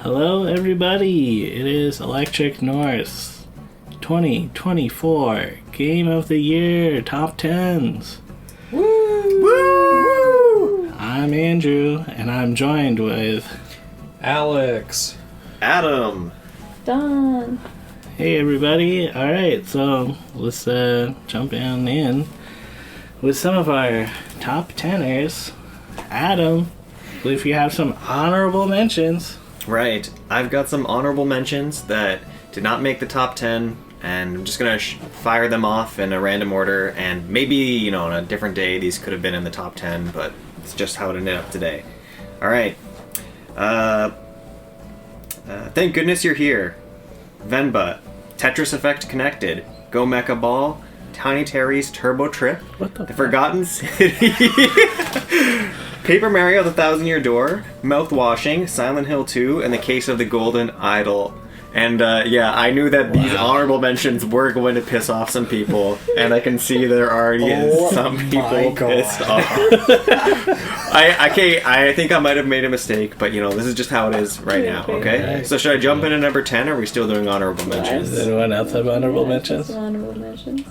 Hello everybody, it is Electric North 2024 Game of the Year Top 10s. Woo! Woo! I'm Andrew, and I'm joined with Alex, Adam, Don. Hey everybody, alright, so let's jump in with some of our top 10ers. Adam, I believe you have some honorable mentions. Right, I've got some honorable mentions that did not make the top 10, and I'm just gonna fire them off in a random order, and maybe, on a different day these could have been in the top 10, but it's just how it ended up today. Alright, Thank Goodness You're Here, Venba, Tetris Effect Connected, Go Mecha Ball, Tiny Terry's Turbo Trip, The Forgotten City, Paper Mario: The Thousand Year Door, Mouthwashing, Silent Hill 2, and The Case of the Golden Idol. And I knew that these honorable mentions were going to piss off some people, and I can see there already is some people pissed off. I think I might have made a mistake, but this is just how it is right now, okay? So should I jump into number 10, or are we still doing honorable mentions? Does anyone else have honorable mentions? Honorable mentions.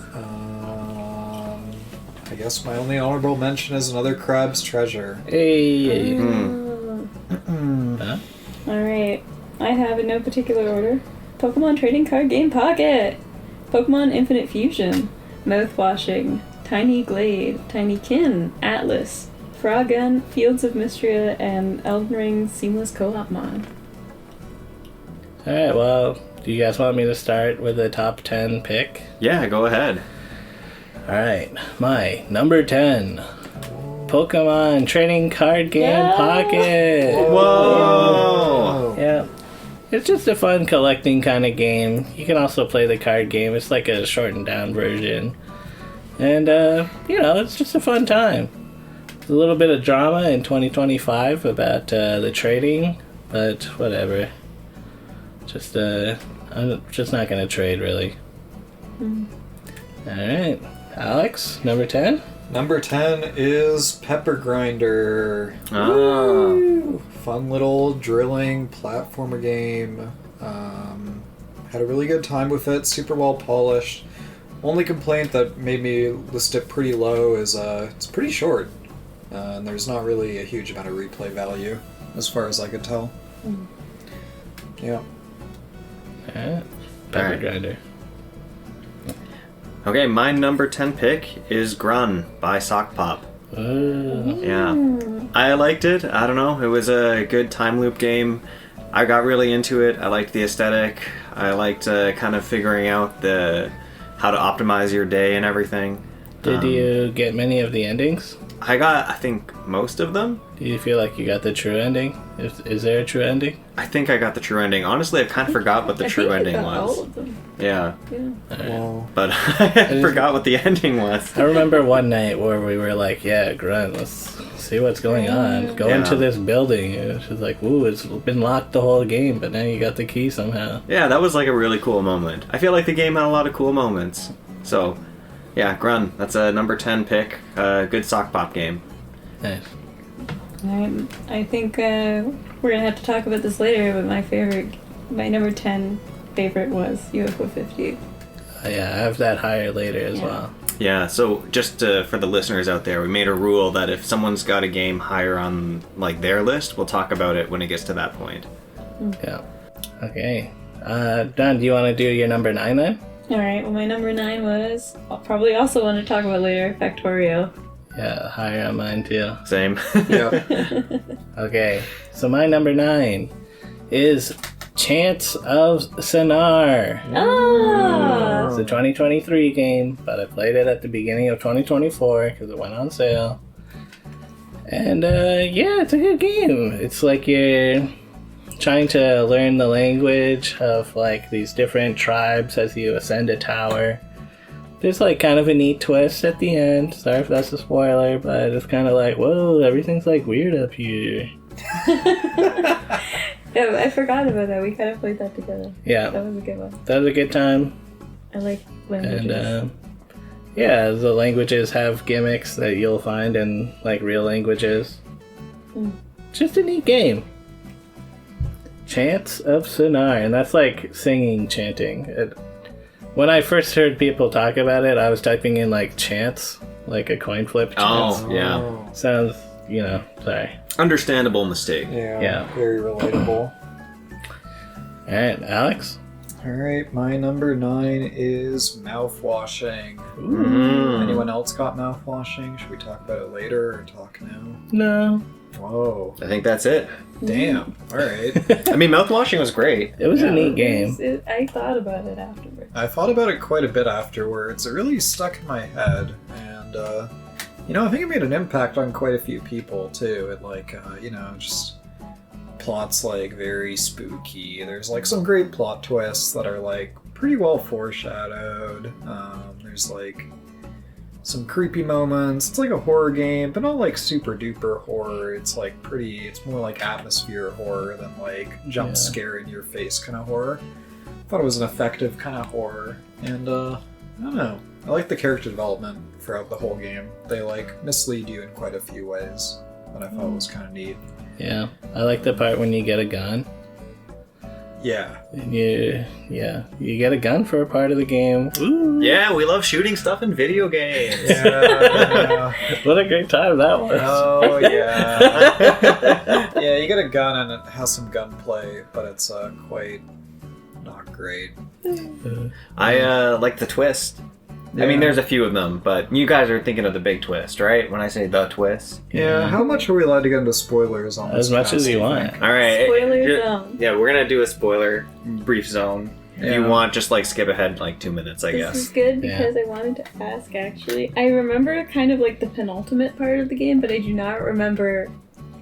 I guess my only honorable mention is another Crab's Treasure. Hey! Huh? Alright, I have in no particular order Pokemon Trading Card Game Pocket, Pokemon Infinite Fusion, Mouthwashing, Tiny Glade, Tiny Kin, Atlas, Froggun, Fields of Mystria, and Elden Ring Seamless Co-op Mod. Alright, well, do you guys want me to start with a top 10 pick? Yeah, go ahead. Alright, my number 10, Pokemon Trading Card Game Pocket! Whoa! Yeah. It's just a fun collecting kind of game. You can also play the card game. It's like a shortened down version. And, it's just a fun time. There's a little bit of drama in 2025 about the trading, but whatever. I'm just not going to trade, really. Alright. Alex, number 10? Number 10 is Pepper Grinder. Oh. Woo! Fun little drilling platformer game. Had a really good time with it. Super well polished. Only complaint that made me list it pretty low is it's pretty short. And there's not really a huge amount of replay value, as far as I could tell. Yeah. Alright. Pepper Grinder. Okay, my number 10 pick is Grunn by Sock Pop. Yeah. I liked it. I don't know. It was a good time loop game. I got really into it. I liked the aesthetic. I liked kind of figuring out how to optimize your day and everything. Did you get many of the endings? I got, I think, most of them. Do you feel like you got the true ending? Is there a true ending? I think I got the true ending. Honestly, I kind of forgot what the true ending was. All of them. Yeah. Well, But I forgot what the ending was. I remember one night where we were like, yeah, Grunn, let's see what's going on. Go into this building. And it's just like, ooh, it's been locked the whole game, but now you got the key somehow. Yeah, that was like a really cool moment. I feel like the game had a lot of cool moments. So, yeah, Grunn, that's a number 10 pick. Good sock pop game. Nice. I think we're going to have to talk about this later, but my number 10 favorite was UFO 50. Yeah, I have that higher later as well. Yeah, so just for the listeners out there, we made a rule that if someone's got a game higher on their list, we'll talk about it when it gets to that point. Yeah. Okay. Don, do you want to do your number 9 then? Alright, well my number 9 was, I'll probably also want to talk about later, Factorio. Yeah, higher on mine too. Same. yeah. Okay, so my number 9 is Chants of Sennaar. Ah! It's a 2023 game, but I played it at the beginning of 2024 because it went on sale. And it's a good game. It's like you're trying to learn the language of these different tribes as you ascend a tower. There's kind of a neat twist at the end. Sorry if that's a spoiler, but it's kind of like, whoa, everything's weird up here. Yeah, I forgot about that. We kind of played that together. Yeah. That was a good one. That was a good time. I like languages. And the languages have gimmicks that you'll find in real languages. Just a neat game. Chants of Sennaar, and that's like singing, chanting. When I first heard people talk about it, I was typing in like chants, like a coin flip chants. Oh, yeah. Sounds, sorry. Understandable mistake. Yeah. Very relatable. Alright, Alex? Alright, my number 9 is mouthwashing. Anyone else got mouthwashing? Should we talk about it later or talk now? No. Whoa. I think that's it. Damn. Alright. I mean, mouthwashing was great. It was a neat game. I thought about it afterwards. I thought about it quite a bit afterwards. It really stuck in my head. And, I think it made an impact on quite a few people, too. It, just plots, very spooky. There's, some great plot twists that are, pretty well foreshadowed. There's, some creepy moments. It's like a horror game, but not super duper horror. It's it's more like atmosphere horror than jump scare in your face kind of horror. I thought it was an effective kind of horror, and I don't know. I like the character development throughout the whole game. They mislead you in quite a few ways that I thought was kind of neat. Yeah, I like the part when you get a gun. Yeah. You get a gun for a part of the game. Ooh. Yeah, we love shooting stuff in video games. Yeah. What a great time that was. Oh, yeah. Yeah, you get a gun and it has some gunplay, but it's quite not great. I like the twist. Yeah. I mean, there's a few of them, but you guys are thinking of the big twist, right? When I say the twist. Yeah, how much are we allowed to get into spoilers on this? As much as you want. All right. Spoiler zone. Yeah, we're going to do a spoiler brief zone. If you want, just skip ahead 2 minutes, I guess. This is good because I wanted to ask, actually. I remember kind of the penultimate part of the game, but I do not remember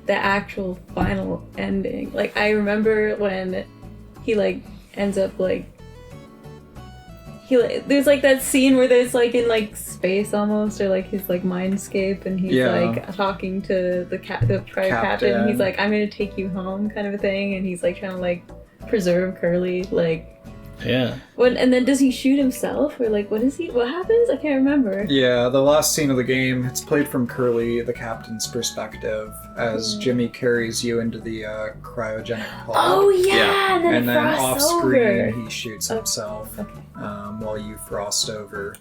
the actual final ending. I remember when he, ends up, there's that scene where there's in space almost, or his mindscape, and he's talking to the prior captain. He's I'm gonna take you home, kind of a thing, and he's trying to preserve Curly, Yeah. And then does he shoot himself, or what happens? I can't remember. Yeah, the last scene of the game, it's played from Curly, the captain's perspective, as Jimmy carries you into the cryogenic pod. Oh yeah, and then frosts off screen over. he shoots himself while you frost over.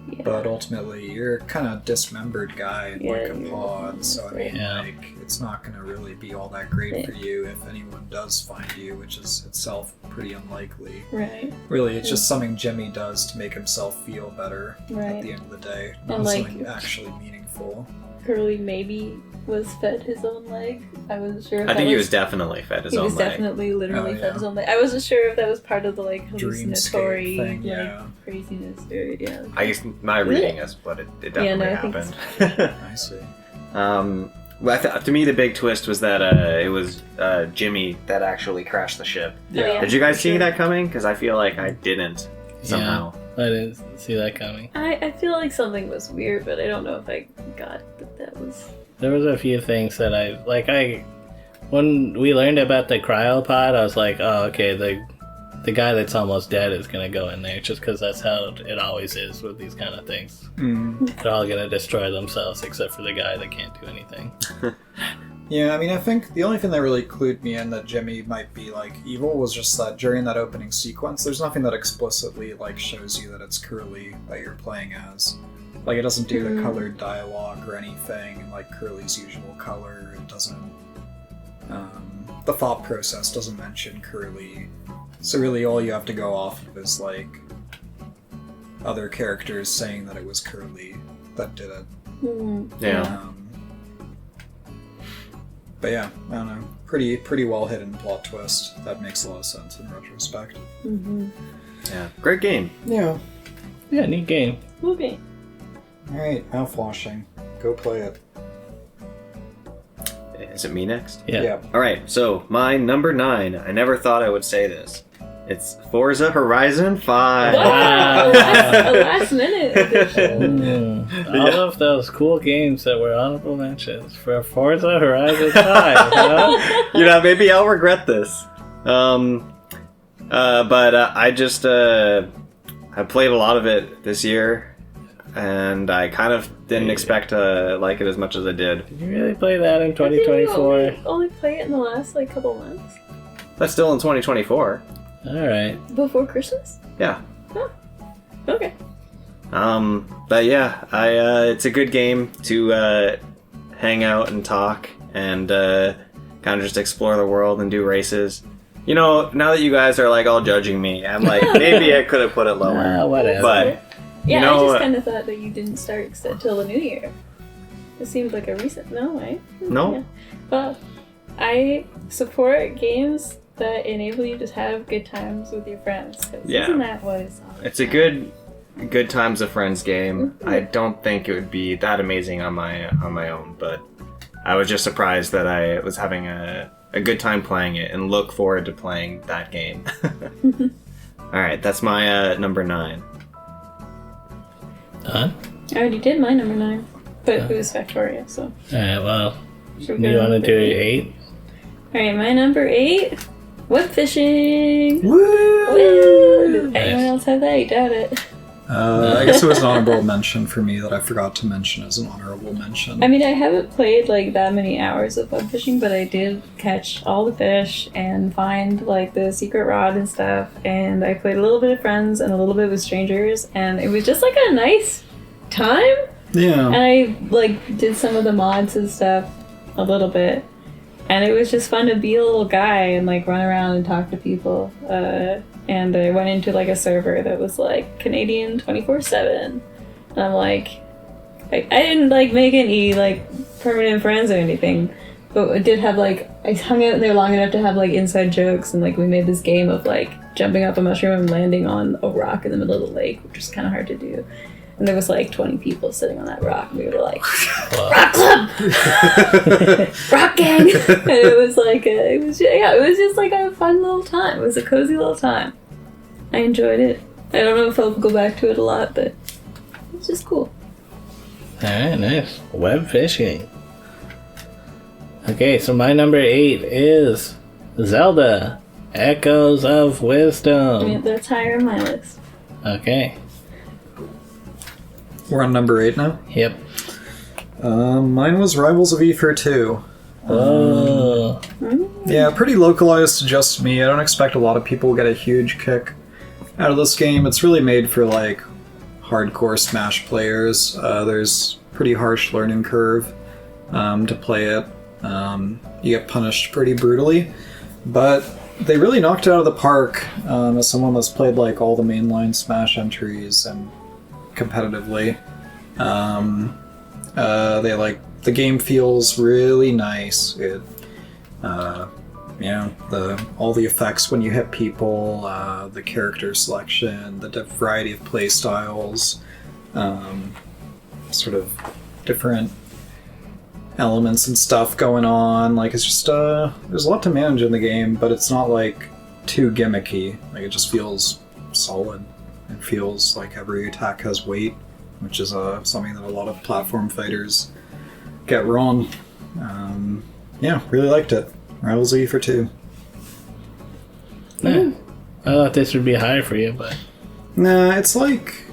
Yeah. But ultimately, you're kind of dismembered guy in a pod, so I mean, it's not going to really be all that great for you if anyone does find you, which is itself pretty unlikely. Right. Really, it's just something Jimmy does to make himself feel better at the end of the day, not something actually meaningful. Curly maybe was fed his own leg. I wasn't sure if I think he was definitely fed his own leg. He was definitely literally fed his own leg. I wasn't sure if that was part of the hallucinatory thing, craziness or I guess my reading is what it definitely happened. I see. To me, the big twist was that it was Jimmy that actually crashed the ship. Yeah. Did you guys see that coming? Because I feel like I didn't somehow. Yeah, I didn't see that coming. I feel like something was weird, but I don't know if I got that was... There was a few things that when we learned about the cryopod, I was like, oh, okay, the guy that's almost dead is going to go in there, just because that's how it always is with these kind of things. They're all going to destroy themselves, except for the guy that can't do anything. Yeah, I mean, I think the only thing that really clued me in that Jimmy might be evil was just that during that opening sequence, there's nothing that explicitly shows you that it's Curly that you're playing as. It doesn't do the colored dialogue or anything in Curly's usual color. It doesn't. The thought process doesn't mention Curly. So really, all you have to go off of is other characters saying that it was Curly that did it. Yeah. But yeah, I don't know. Pretty well hidden plot twist. That makes a lot of sense in retrospect. Yeah. Great game. Yeah. Yeah, neat game. Okay. Alright, mouthwashing. Go play it. Is it me next? Yeah. Alright, so my number 9. I never thought I would say this. It's Forza Horizon 5. Wow! A last minute edition. All of those cool games that were honorable mentions for Forza Horizon 5. Maybe I'll regret this. But I just I played a lot of it this year, and I kind of didn't expect to like it as much as I did. Did you really play that in 2024? Only play it in the last couple months. That's still in 2024. All right. Before Christmas? Yeah. Huh. Okay. But yeah, it's a good game to hang out and talk and kind of just explore the world and do races. You know, now that you guys are like all judging me, I'm like, maybe I could have put it lower. Whatever. But Yeah, you know, I just kind of thought that you didn't start until the new year. It seemed like a recent... No, right? No. Yeah. Well, I support games that enable you to have good times with your friends. 'Cause Yeah. Isn't that what it's all it's a good times of friends game. I don't think it would be that amazing on my own, but I was just surprised that I was having a good time playing it and look forward to playing that game. All right, that's my number 9. Done? I already did my number 9. But it was Factorio, so... Alright, well, Should we you go want to number do 8? 8? Alright, my number 8... Webfishing! Woo! Woo! Does Nice. anyone else have that? I doubt it. I guess it was an honorable mention for me that I forgot to mention as an honorable mention. I mean, I haven't played, like, that many hours of webfishing, but I did catch all the fish and find, like, the secret rod and stuff, and I played a little bit of friends and a little bit with strangers, and it was just, like, a nice time. Yeah. And I, like, did some of the mods and stuff a little bit. And it was just fun to be a little guy and, like, run around and talk to people. And I went into, like, a server that was, like, Canadian 24/7. And I'm like... I didn't, like, make any, like, permanent friends or anything. But I did have, like... I hung out there long enough to have, like, inside jokes. And, like, we made this game of, like, jumping off a mushroom and landing on a rock in the middle of the lake, which is kind of hard to do. And there was like 20 people sitting on that rock, and we were like, "Rock club, rock gang!" And it was like, it was just like a fun little time. It was a cozy little time. I enjoyed it. I don't know if I'll go back to it a lot, but it's just cool. Alright, nice. Web fishing. Okay, so my number 8 is Zelda Echoes of Wisdom. Yeah, that's higher on my list. Okay. We're on number 8 now? Yep. Mine was Rivals of Ether 2. Oh. Yeah, pretty localized to just me. I don't expect a lot of people get a huge kick out of this game. It's really made for, like, hardcore Smash players. There's pretty harsh learning curve to play it. You get punished pretty brutally. But they really knocked it out of the park as someone that's played, like, all the mainline Smash entries and competitively. The game feels really nice. It all the effects when you hit people, the character selection, the variety of play styles, sort of different elements and stuff going on. Like, it's just there's a lot to manage in the game, but it's not like too gimmicky. Like, it just feels solid. It feels like every attack has weight, which is something that a lot of platform fighters get wrong. Really liked it. Rivals of Ether 2. Yeah. I thought this would be higher for you, but... Nah, it's like...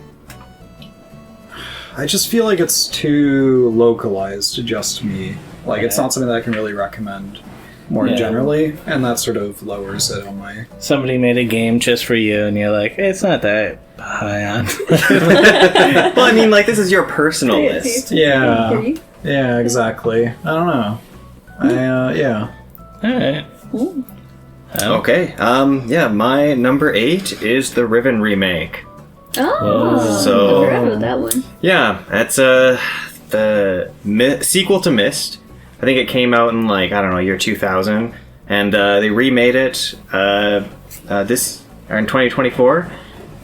I just feel like it's too localized to just me. Like, it's not something that I can really recommend more generally, and that sort of lowers it on my... Somebody made a game just for you, and you're like, it's not that high on. Well, I mean, like, this is your personal list. Yeah, exactly. I don't know. Alright. Okay, my number 8 is the Riven remake. Oh, So- I forgot about that one. Yeah, that's the sequel to Myst. I think it came out in, like, I don't know, year 2000, and they remade it in 2024.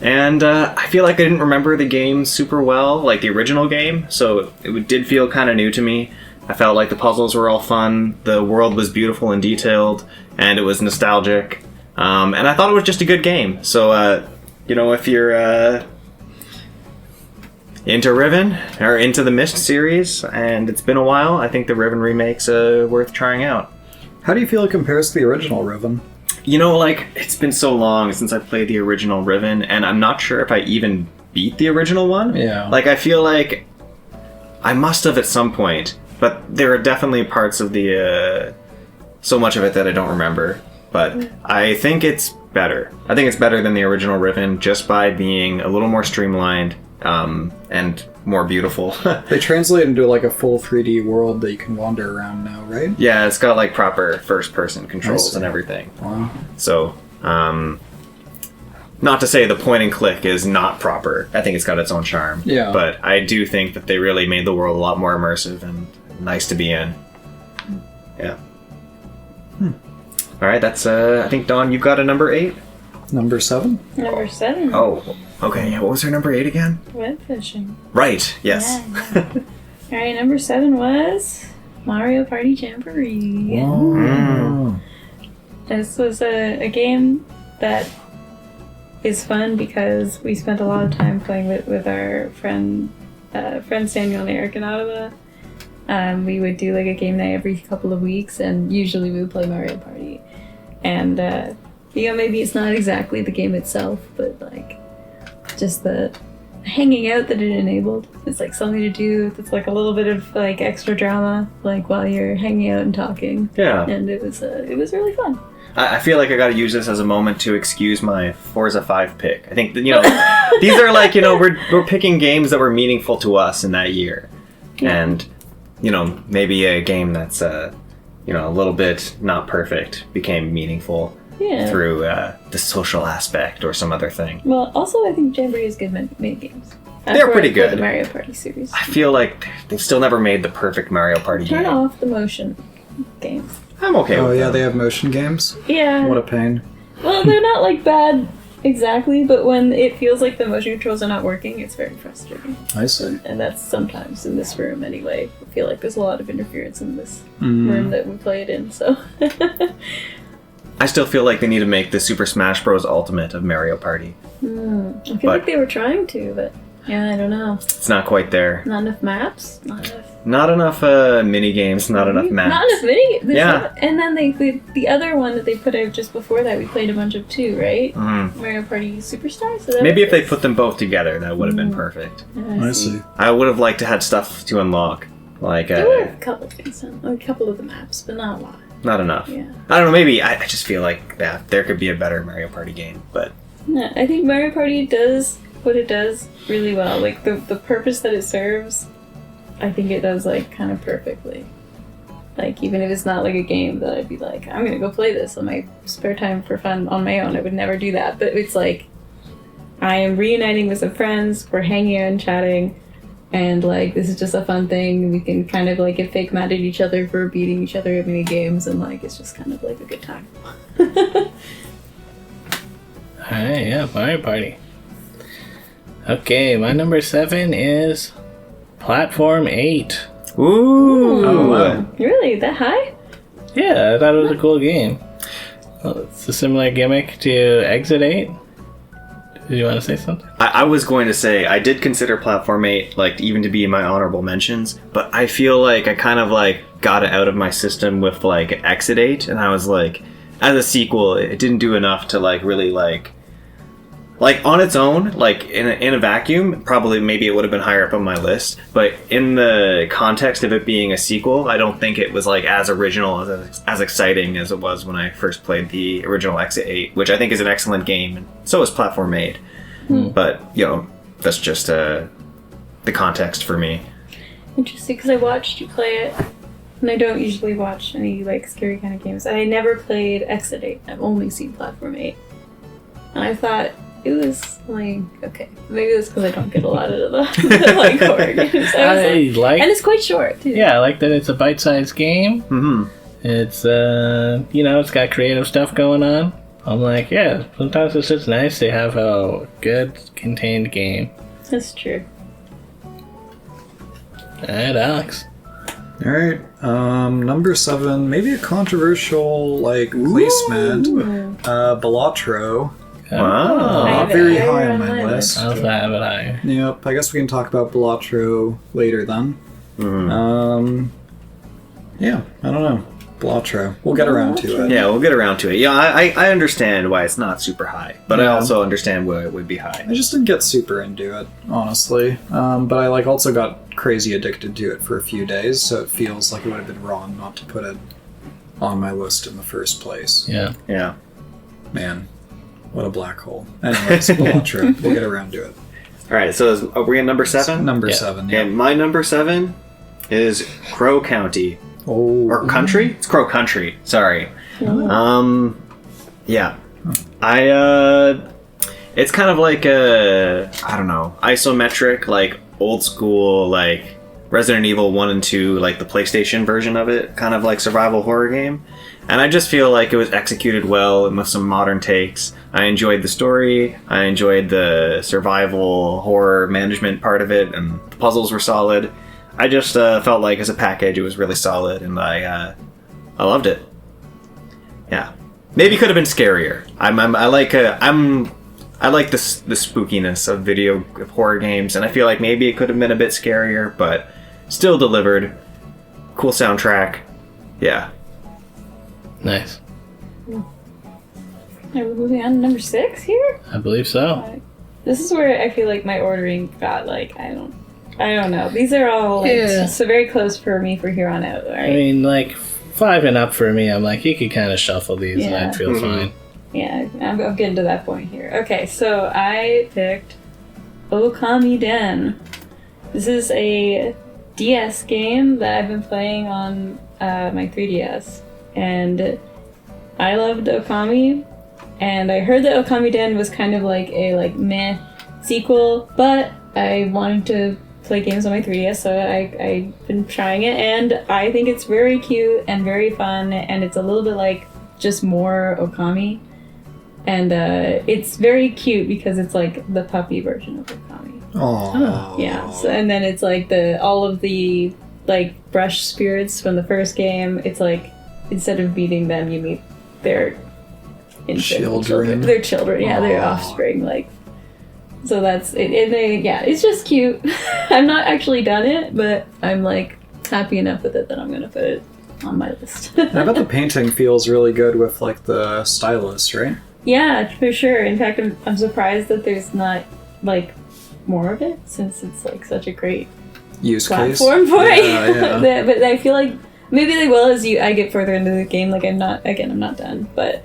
And I feel like I didn't remember the game super well, like the original game, so it did feel kind of new to me. I felt like the puzzles were all fun, the world was beautiful and detailed, and it was nostalgic. And I thought it was just a good game. So, if you're into Riven, or into the Myst series, and it's been a while, I think the Riven remake's worth trying out. How do you feel it compares to the original Riven? It's been so long since I played the original Riven, and I'm not sure if I even beat the original one. Yeah. Like, I feel like I must have at some point, but there are definitely parts of the so much of it that I don't remember. But I think it's better. I think it's better than the original Riven just by being a little more streamlined and more beautiful. They translate into like a full 3D world that you can wander around now, right? Yeah, it's got like proper first-person controls and everything. Wow. So, not to say the point and click is not proper. I think it's got its own charm. Yeah. But I do think that they really made the world a lot more immersive and nice to be in. Yeah. All right, that's, I think, Dawn, you've got a number 8? Number 7? Number 7. Oh, okay. Yeah, what was her number 8 again? Webfishing. Right, yes. Yeah. Alright, number 7 was Mario Party Jamboree. Wow. This was a game that is fun because we spent a lot of time playing with our friends Daniel and Eric in Ottawa. We would do like a game night every couple of weeks, and usually we would play Mario Party. And maybe it's not exactly the game itself, but like just the hanging out that it enabled. It's like something to do. It's like a little bit of like extra drama, like while you're hanging out and talking. Yeah. And it was really fun. I feel like I gotta use this as a moment to excuse my Forza 5 pick. I think that, these are like, we're picking games that were meaningful to us in that year. Yeah. And, maybe a game that's, a little bit not perfect became meaningful through the social aspect or some other thing. Well, also I think Jamboree is good made games. They're pretty good. The Mario Party series. I feel like they've still never made the perfect Mario Party Turn game. off the motion games. I'm okay with Oh, yeah, them. they have motion games? Yeah. What a pain. Well, they're not like bad exactly, but when it feels like the motion controls are not working, it's very frustrating. I see. And that's sometimes in this room anyway. I feel like there's a lot of interference in this Mm. room that we play it in, so. I still feel like they need to make the Super Smash Bros. Ultimate of Mario Party. I feel like they were trying to, but yeah, I don't know. It's not quite there. Not enough maps? Not enough mini games, not enough maps. Not enough mini. Yeah. And then the other one that they put out just before that, we played a bunch of too, right? Mm-hmm. Mario Party Superstars? Is that Maybe what if they it is? put them both together, that would have been perfect. I see. I would have liked to have stuff to unlock. Like, There were a couple of things, a couple of the maps, but not a lot. not enough. Yeah. I don't know, maybe I just feel like there could be a better Mario Party game, but Yeah, I think Mario Party does what it does really well. Like, the purpose that it serves, I think it does, like, kind of perfectly. Like, even if it's not, like, a game that I'd be like, I'm gonna go play this on my spare time for fun on my own. I would never do that. But it's like, I am reuniting with some friends, we're hanging out and chatting, and, like, this is just a fun thing. We can kind of, like, get fake mad at each other for beating each other at mini games, and, like, it's just kind of, like, a good time. Alright, yeah, Mario Party. Okay, my number 7 is Platform 8. ooh, Oh, wow. Really? That high? Yeah, I thought it was a cool game. Well, it's a similar gimmick to Exit 8. Did you want to say something? I was going to say I did consider Platform 8 like even to be in my honorable mentions, but I feel like I kind of like got it out of my system with like Exit 8, and I was like, as a sequel, it didn't do enough to like really like on its own, like in a vacuum, probably maybe it would have been higher up on my list. But in the context of it being a sequel, I don't think it was like as original, as exciting as it was when I first played the original Exit 8, which I think is an excellent game, and so is Platform 8. But that's just the context for me. Interesting, because I watched you play it, and I don't usually watch any like scary kind of games. And I never played Exit 8. I've only seen Platform 8, and I thought it was like okay, maybe it's because I don't get a lot of the like horror games. And it's quite short too. Yeah, I like that it's a bite-sized game. Mm-hmm. It's it's got creative stuff going on. I'm like, yeah, sometimes it's just nice to have a good contained game. That's true. Alright, Alex. Alright, number 7, maybe a controversial, like, placement. Balatro. Wow. I have it Very higher high on on my my list. I also have it higher. Yep, I guess we can talk about Balatro later then. Mm-hmm. Yeah, I don't know. Balatro. We'll get around to it. Yeah, we'll get around to it. Yeah, I understand why it's not super high, but I also understand why it would be high. I just didn't get super into it, honestly. But I also got crazy addicted to it for a few days, so it feels like it would have been wrong not to put it on my list in the first place. Yeah. Yeah. Man, what a black hole. Anyways, Balatro. We'll get around to it. All right, so are we at number 7? Number 7, yeah. And my number 7 is Crow County. Oh. Or Country? It's Crow Country. Sorry. Yeah. It's kind of like a, I don't know, isometric, like old school, like Resident Evil 1 and 2, like the PlayStation version of it, kind of like survival horror game. And I just feel like it was executed well and with some modern takes. I enjoyed the story. I enjoyed the survival horror management part of it, and the puzzles were solid. I just felt like as a package it was really solid, and I loved it. Yeah, maybe it could have been scarier. I like the spookiness of video horror games, and I feel like maybe it could have been a bit scarier, but still delivered. Cool soundtrack. Yeah. Nice. Are we moving on to number 6 here? I believe so. This is where I feel like my ordering got like I don't know. These are all like, so very close for me for here on out. Right? I mean, like 5 and up for me. I'm like, you could kind of shuffle these, and I'd feel fine. Yeah, I'm getting to that point here. Okay, so I picked Okami-den. This is a DS game that I've been playing on my 3DS. And I loved Okami, and I heard that Okami-den was kind of like a meh sequel, but I wanted to play games on my 3DS, so I've been trying it, and I think it's very cute and very fun, and it's a little bit like just more Okami, and it's very cute because it's like the puppy version of Okami. Aww. Yeah, so, and then it's like all of the like brush spirits from the first game. It's like instead of meeting them, you meet their children. Their children, yeah, their offspring. Like, so that's it. It's just cute. I'm not actually done it, but I'm like happy enough with it that I'm gonna put it on my list. I bet the painting feels really good with like the stylus, right? Yeah, for sure. In fact, I'm surprised that there's not like more of it, since it's like such a great use platform case. For it. Yeah. But I feel like maybe they will as I get further into the game. Like I'm not done, but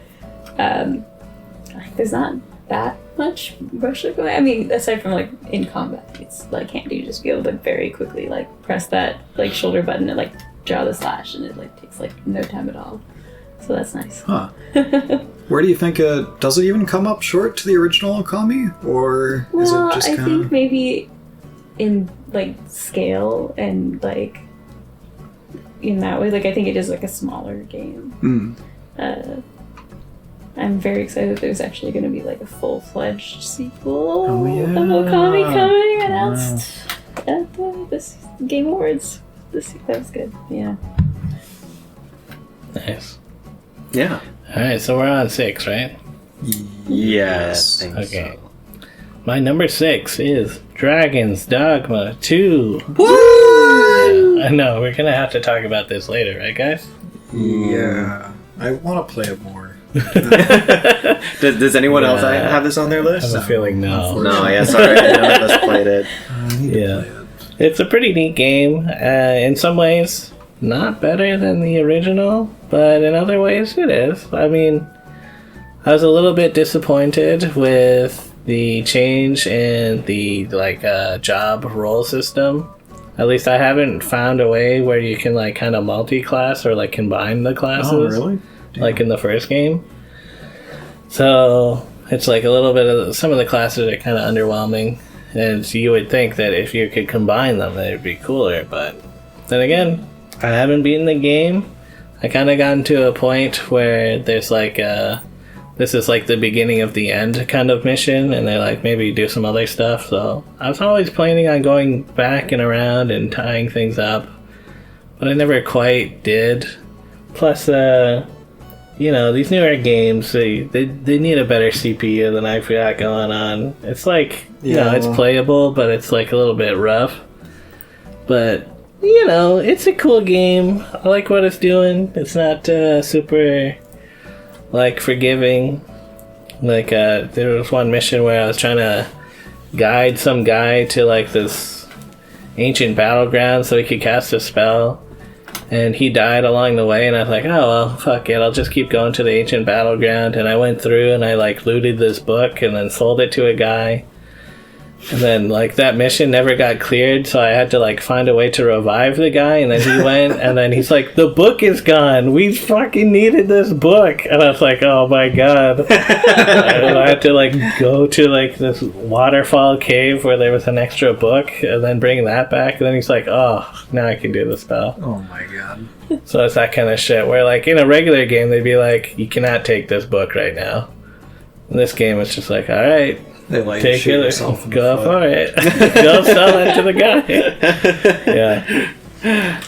there's not that much brush going. I mean, aside from like in combat, it's like handy to just be able to very quickly like press that like shoulder button and like draw the slash, and it like takes like no time at all. So that's nice. Huh. Where do you think does it even come up short to the original Okami, or is it just kind of? I think maybe in like scale and like in that way, like I think it is like a smaller game. I'm very excited that there's actually going to be like a full-fledged sequel of Okami coming announced at this Game Awards. That was good. Yeah. Nice. Yeah. Alright, so we're on 6, right? Yes. Okay. So. My number 6 is Dragon's Dogma 2. What? Yeah, I know, we're gonna have to talk about this later, right, guys? Yeah. I want to play it more. Does anyone else have this on their list? I have a feeling no. No, yeah, sorry. None of us played it. Yeah. It's a pretty neat game. In some ways, not better than the original, but in other ways, it is. I mean, I was a little bit disappointed with the change in the job role system. At least I haven't found a way where you can like kind of multi-class or like combine the classes. Oh, really? Damn. Like in the first game. So it's like a little bit of some of the classes are kind of underwhelming, and you would think that if you could combine them, it'd be cooler. But then again, I haven't beaten the game. I kind of gotten to a point where there's like this is like the beginning of the end kind of mission, and they like maybe do some other stuff. So I was always planning on going back and around and tying things up, but I never quite did. Plus, these newer games, they need a better CPU than I've got going on. It's like, it's playable, but it's like a little bit rough. But, it's a cool game. I like what it's doing. It's not super, like, forgiving. Like, there was one mission where I was trying to guide some guy to, like, this ancient battleground so he could cast a spell. And he died along the way, and I was like, oh, well, fuck it, I'll just keep going to the ancient battleground. And I went through, and I, like, looted this book, and then sold it to a guy. And then, like, that mission never got cleared, so I had to, like, find a way to revive the guy. And then he went, and then he's like, the book is gone. We fucking needed this book. And I was like, oh, my God. And I had to, like, go to, like, this waterfall cave where there was an extra book, and then bring that back. And then he's like, oh, now I can do the spell. Oh my god. So it's that kind of shit where, like, in a regular game, they'd be like, you cannot take this book right now. In this game, it's just like, all right. They like Take shoot it, yourself in the go foot. for it. Go sell it to the guy. Yeah.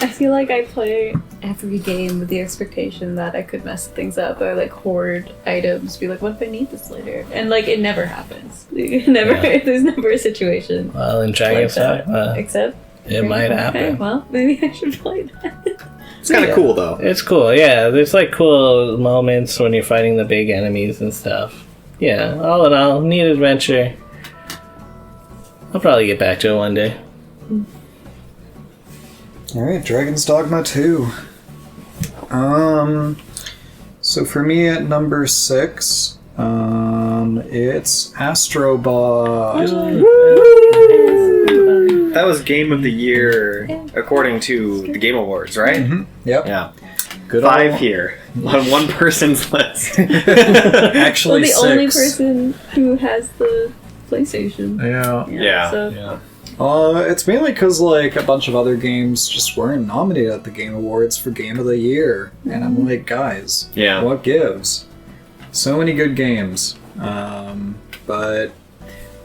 I feel like I play every game with the expectation that I could mess things up or like hoard items, be like, what if I need this later? And like it never happens. Never. Yeah. There's never a situation Well, in like Dragon's that. Dogma, Except it might Okay, happen. well, maybe I should play that. It's kind of Yeah. cool though. It's cool, yeah. There's like cool moments when you're fighting the big enemies and stuff. Yeah, all in all, neat adventure. I'll probably get back to it one day. Alright, Dragon's Dogma 2. So for me at number 6, it's Astrobot. That was Game of the Year according to the Game Awards, right? Yep. Yeah. Good 5 old- here on one person's list. Actually, Well, the 6. only person who has the PlayStation. Yeah. Yeah. So Yeah. It's mainly because like a bunch of other games just weren't nominated at the Game Awards for Game of the Year, and I'm like, guys, Yeah. what gives? So many good games, but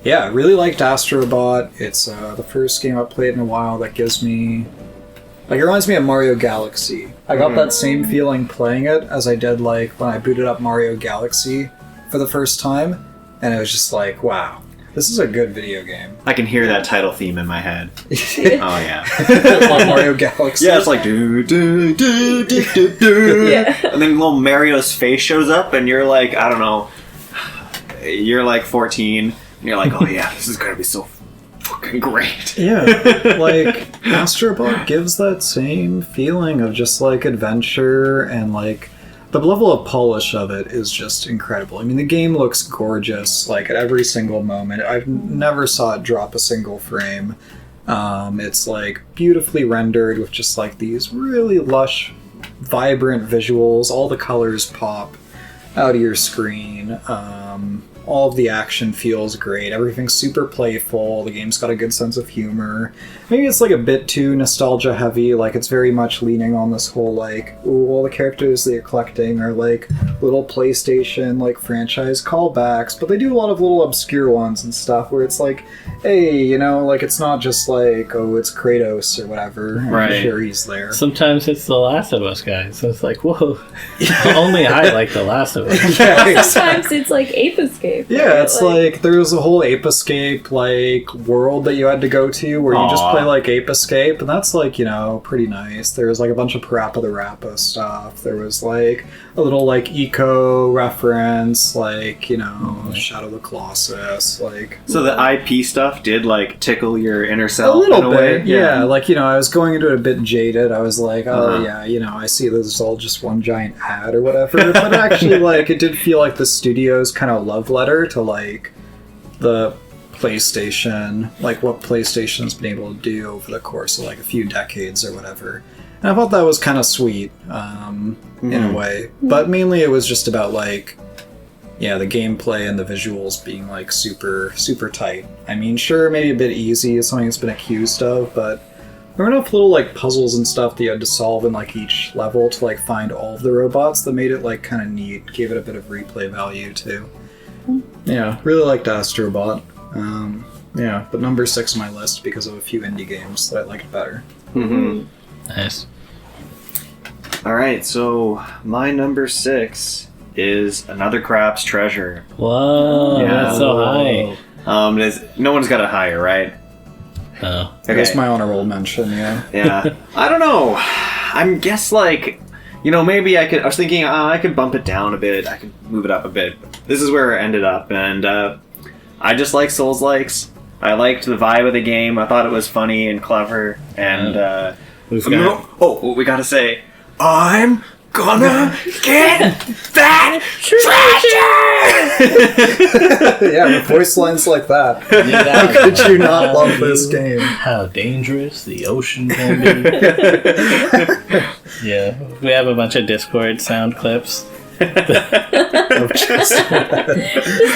yeah, I really liked Astrobot. It's the first game I've played in a while that gives me like it reminds me of Mario Galaxy. I got that same feeling playing it as I did like when I booted up Mario Galaxy for the first time, and it was just like, wow. This is a good video game. I can hear that title theme in my head. Oh yeah. On Mario Galaxy. Yeah, it's like do do do do do do. Yeah. And then little Mario's face shows up, and you're like, I don't know, you're like 14, and you're like, oh yeah, this is gonna be so fucking great. Yeah, like Astrobot gives that same feeling of just like adventure, and like the level of polish of it is just incredible. I mean, the game looks gorgeous like at every single moment. I've never saw it drop a single frame. It's like beautifully rendered with just like these really lush, vibrant visuals. All the colors pop out of your screen. All of the action feels great. Everything's super playful. The game's got a good sense of humor. Maybe it's like a bit too nostalgia heavy. Like it's very much leaning on this whole like, ooh, all the characters that you're collecting are like little PlayStation like franchise callbacks, but they do a lot of little obscure ones and stuff where it's like, hey, you know, like it's not just like, oh, it's Kratos or whatever. I'm Right. sure he's there. Sometimes it's The Last of Us, guys. It's like, whoa. Only I like The Last of Us. Yeah, Well, exactly. sometimes it's like Ape Escape. Yeah, right? it's like there was a whole Ape Escape like world that you had to go to where you just Aw. play like Ape Escape, and that's like, you know, pretty nice. There was like a bunch of Parappa the Rappa stuff. There was like a little like eco reference, like, you know, Shadow of the Colossus, like So the IP stuff did like tickle your inner a self little in a bit, way. yeah. Like, you know, I was going into it a bit jaded. I was like, oh Uh-huh. yeah, you know, I see this is all just one giant ad or whatever. But actually, like, it did feel like the studio's kind of love letter to like the PlayStation, like what PlayStation's been able to do over the course of like a few decades or whatever. And I thought that was kind of sweet, in a way. But mainly it was just about like, yeah, the gameplay and the visuals being like super, super tight. I mean, sure, maybe a bit easy is something it's been accused of, but there were enough little like puzzles and stuff that you had to solve in like each level to like find all of the robots that made it like kind of neat, gave it a bit of replay value too. Yeah, really liked Astrobot. Yeah, but number 6 on my list because of a few indie games that I liked better. Mm-hmm. Nice. All right, so my number 6 is Another Crap's Treasure. Whoa, Yeah. that's so high. No one's got it higher, right? Oh. That's my honorable mention, yeah. Yeah. I don't know. I'm guess like, you know, maybe I was thinking I could bump it down a bit. I could move it up a bit. This is where I ended up, and I just like Souls-likes. I liked the vibe of the game. I thought it was funny and clever, and We've got... Oh, we gotta say, I'm gonna get that treasure! Yeah, with voice lines like that. How could you not love this game? How dangerous the ocean can be. Yeah, we have a bunch of Discord sound clips. Just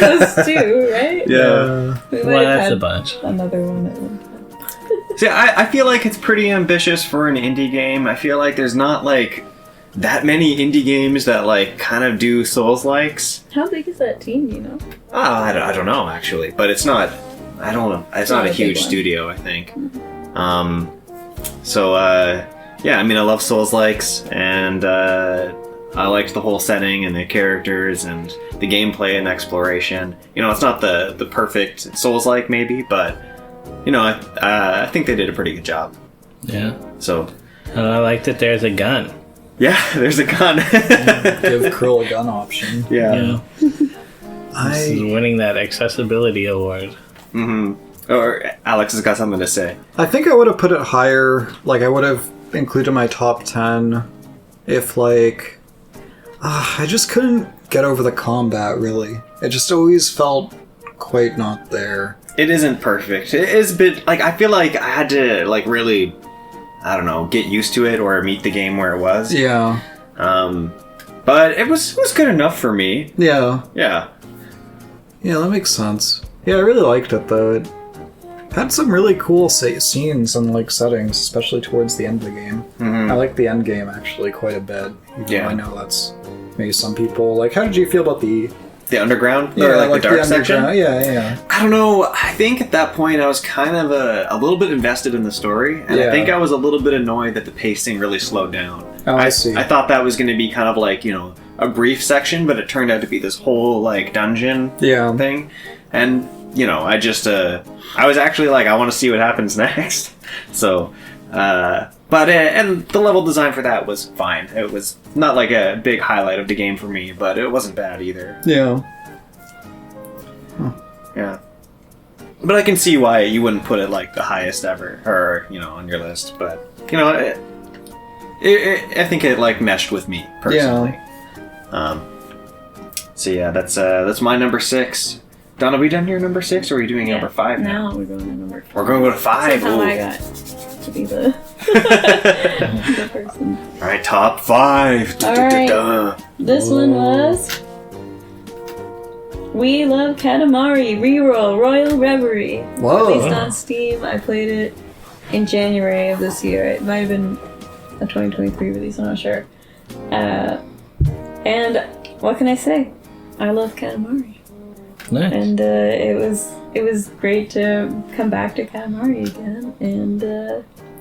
those two, right? Yeah. We might Well, have that's had a bunch. another one at one time. See, I feel like it's pretty ambitious for an indie game. I feel like there's not, like, that many indie games that, like, kind of do Souls-likes. How big is that team, you know? Oh, I don't know, actually. But it's not... I don't know. It's not a big huge one. studio, I think. Yeah, I mean, I love Souls-likes, and I liked the whole setting and the characters and the gameplay and exploration. You know, it's not the perfect Souls-like, maybe, but, you know, I think they did a pretty good job. Yeah. So... And I like that there's a gun. Yeah, there's a gun. Give Krill a gun option. Yeah. This is winning that accessibility award. Mm-hmm. Or Alex has got something to say. I think I would have put it higher. Like, I would have included my top 10 if, like... I just couldn't get over the combat, really. It just always felt quite not there. It isn't perfect. It is a bit... Like, I feel like I had to, like, really... I don't know, get used to it or meet the game where it was. Yeah. But it was good enough for me. Yeah. Yeah. Yeah, that makes sense. Yeah, I really liked it, though. It had some really cool scenes and, like, settings, especially towards the end of the game. Mm-hmm. I like the end game, actually, quite a bit. Even Yeah. though I know that's maybe some people... Like, how did you feel about the... The underground? Yeah, or, like, the dark section? Yeah. I don't know. I think at that point I was kind of a little bit invested in the story, and I think I was a little bit annoyed that the pacing really slowed down. Oh, I see. I thought that was going to be kind of like, you know, a brief section, but it turned out to be this whole, like, dungeon thing. And, you know, I just, I was actually like, I want to see what happens next. So, and the level design for that was fine. It was not like a big highlight of the game for me, but it wasn't bad either. Yeah. Yeah. But I can see why you wouldn't put it like the highest ever, or, you know, on your list. But, you know, I think it, like, meshed with me, personally. Yeah. So yeah, that's my number 6. Don, are we done your number 6, or are we doing number 5 now? No, we're going to number 5. We're going to go to 5. Somehow I got to be the the person. All right, top 5. All right. This one was We Love Katamari Reroll Royal Reverie. Whoa. Released on Steam. I played it in January of this year. It might have been a 2023 release, I'm not sure. And what can I say? I love Katamari. Nice. And it was great to come back to Katamari again, and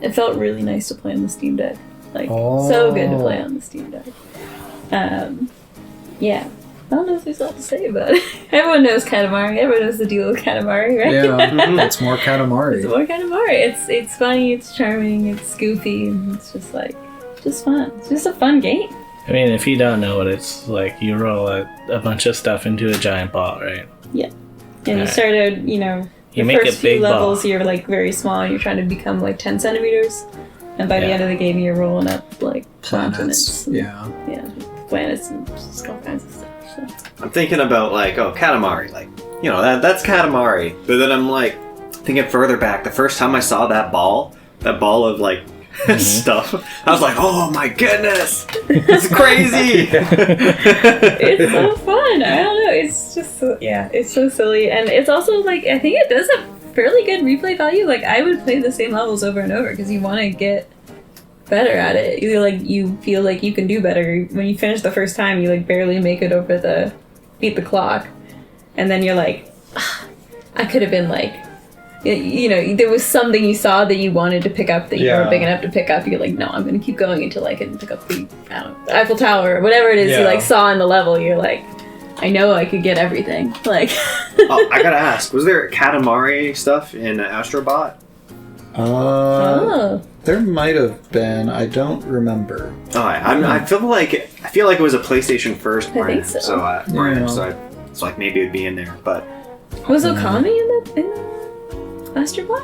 it felt really nice to play on the Steam Deck. Like, so good to play on the Steam Deck. Yeah. I don't know if there's a lot to say about it. Everyone knows Katamari. Everyone knows the deal with Katamari, right? Yeah, it's more Katamari. It's more Katamari. It's funny, it's charming, it's goofy, and it's just like, just fun. It's just a fun game. I mean, if you don't know what it's like, you roll a bunch of stuff into a giant ball, right? Yeah. And you started, you know, you the make first a big few levels ball. you're like very small and you're trying to become like 10 centimeters. And by the end of the game you're rolling up like continents. And, yeah, planets and just all kinds of stuff. So. I'm thinking about like, Katamari, like, you know, that's Katamari. But then I'm like thinking further back, the first time I saw that ball of like stuff, I was like, oh my goodness, it's crazy. It's so fun. I don't know, it's just so, it's so silly, and it's also like, I think it does have fairly good replay value. Like, I would play the same levels over and over because you want to get better at it. Either like you feel like you can do better when you finish the first time, you like barely make it over beat the clock, and then you're like, I could have been like, you know, there was something you saw that you wanted to pick up that you weren't big enough to pick up. You're like, no, I'm going to keep going until I can pick up the Eiffel Tower or whatever it is you like saw in the level. You're like, I know I could get everything. Like, I gotta ask, was there Katamari stuff in Astrobot? There might have been. I don't remember. I feel like it was a PlayStation first. I think so. So like maybe it'd be in there, but was Okami in the Astrobot?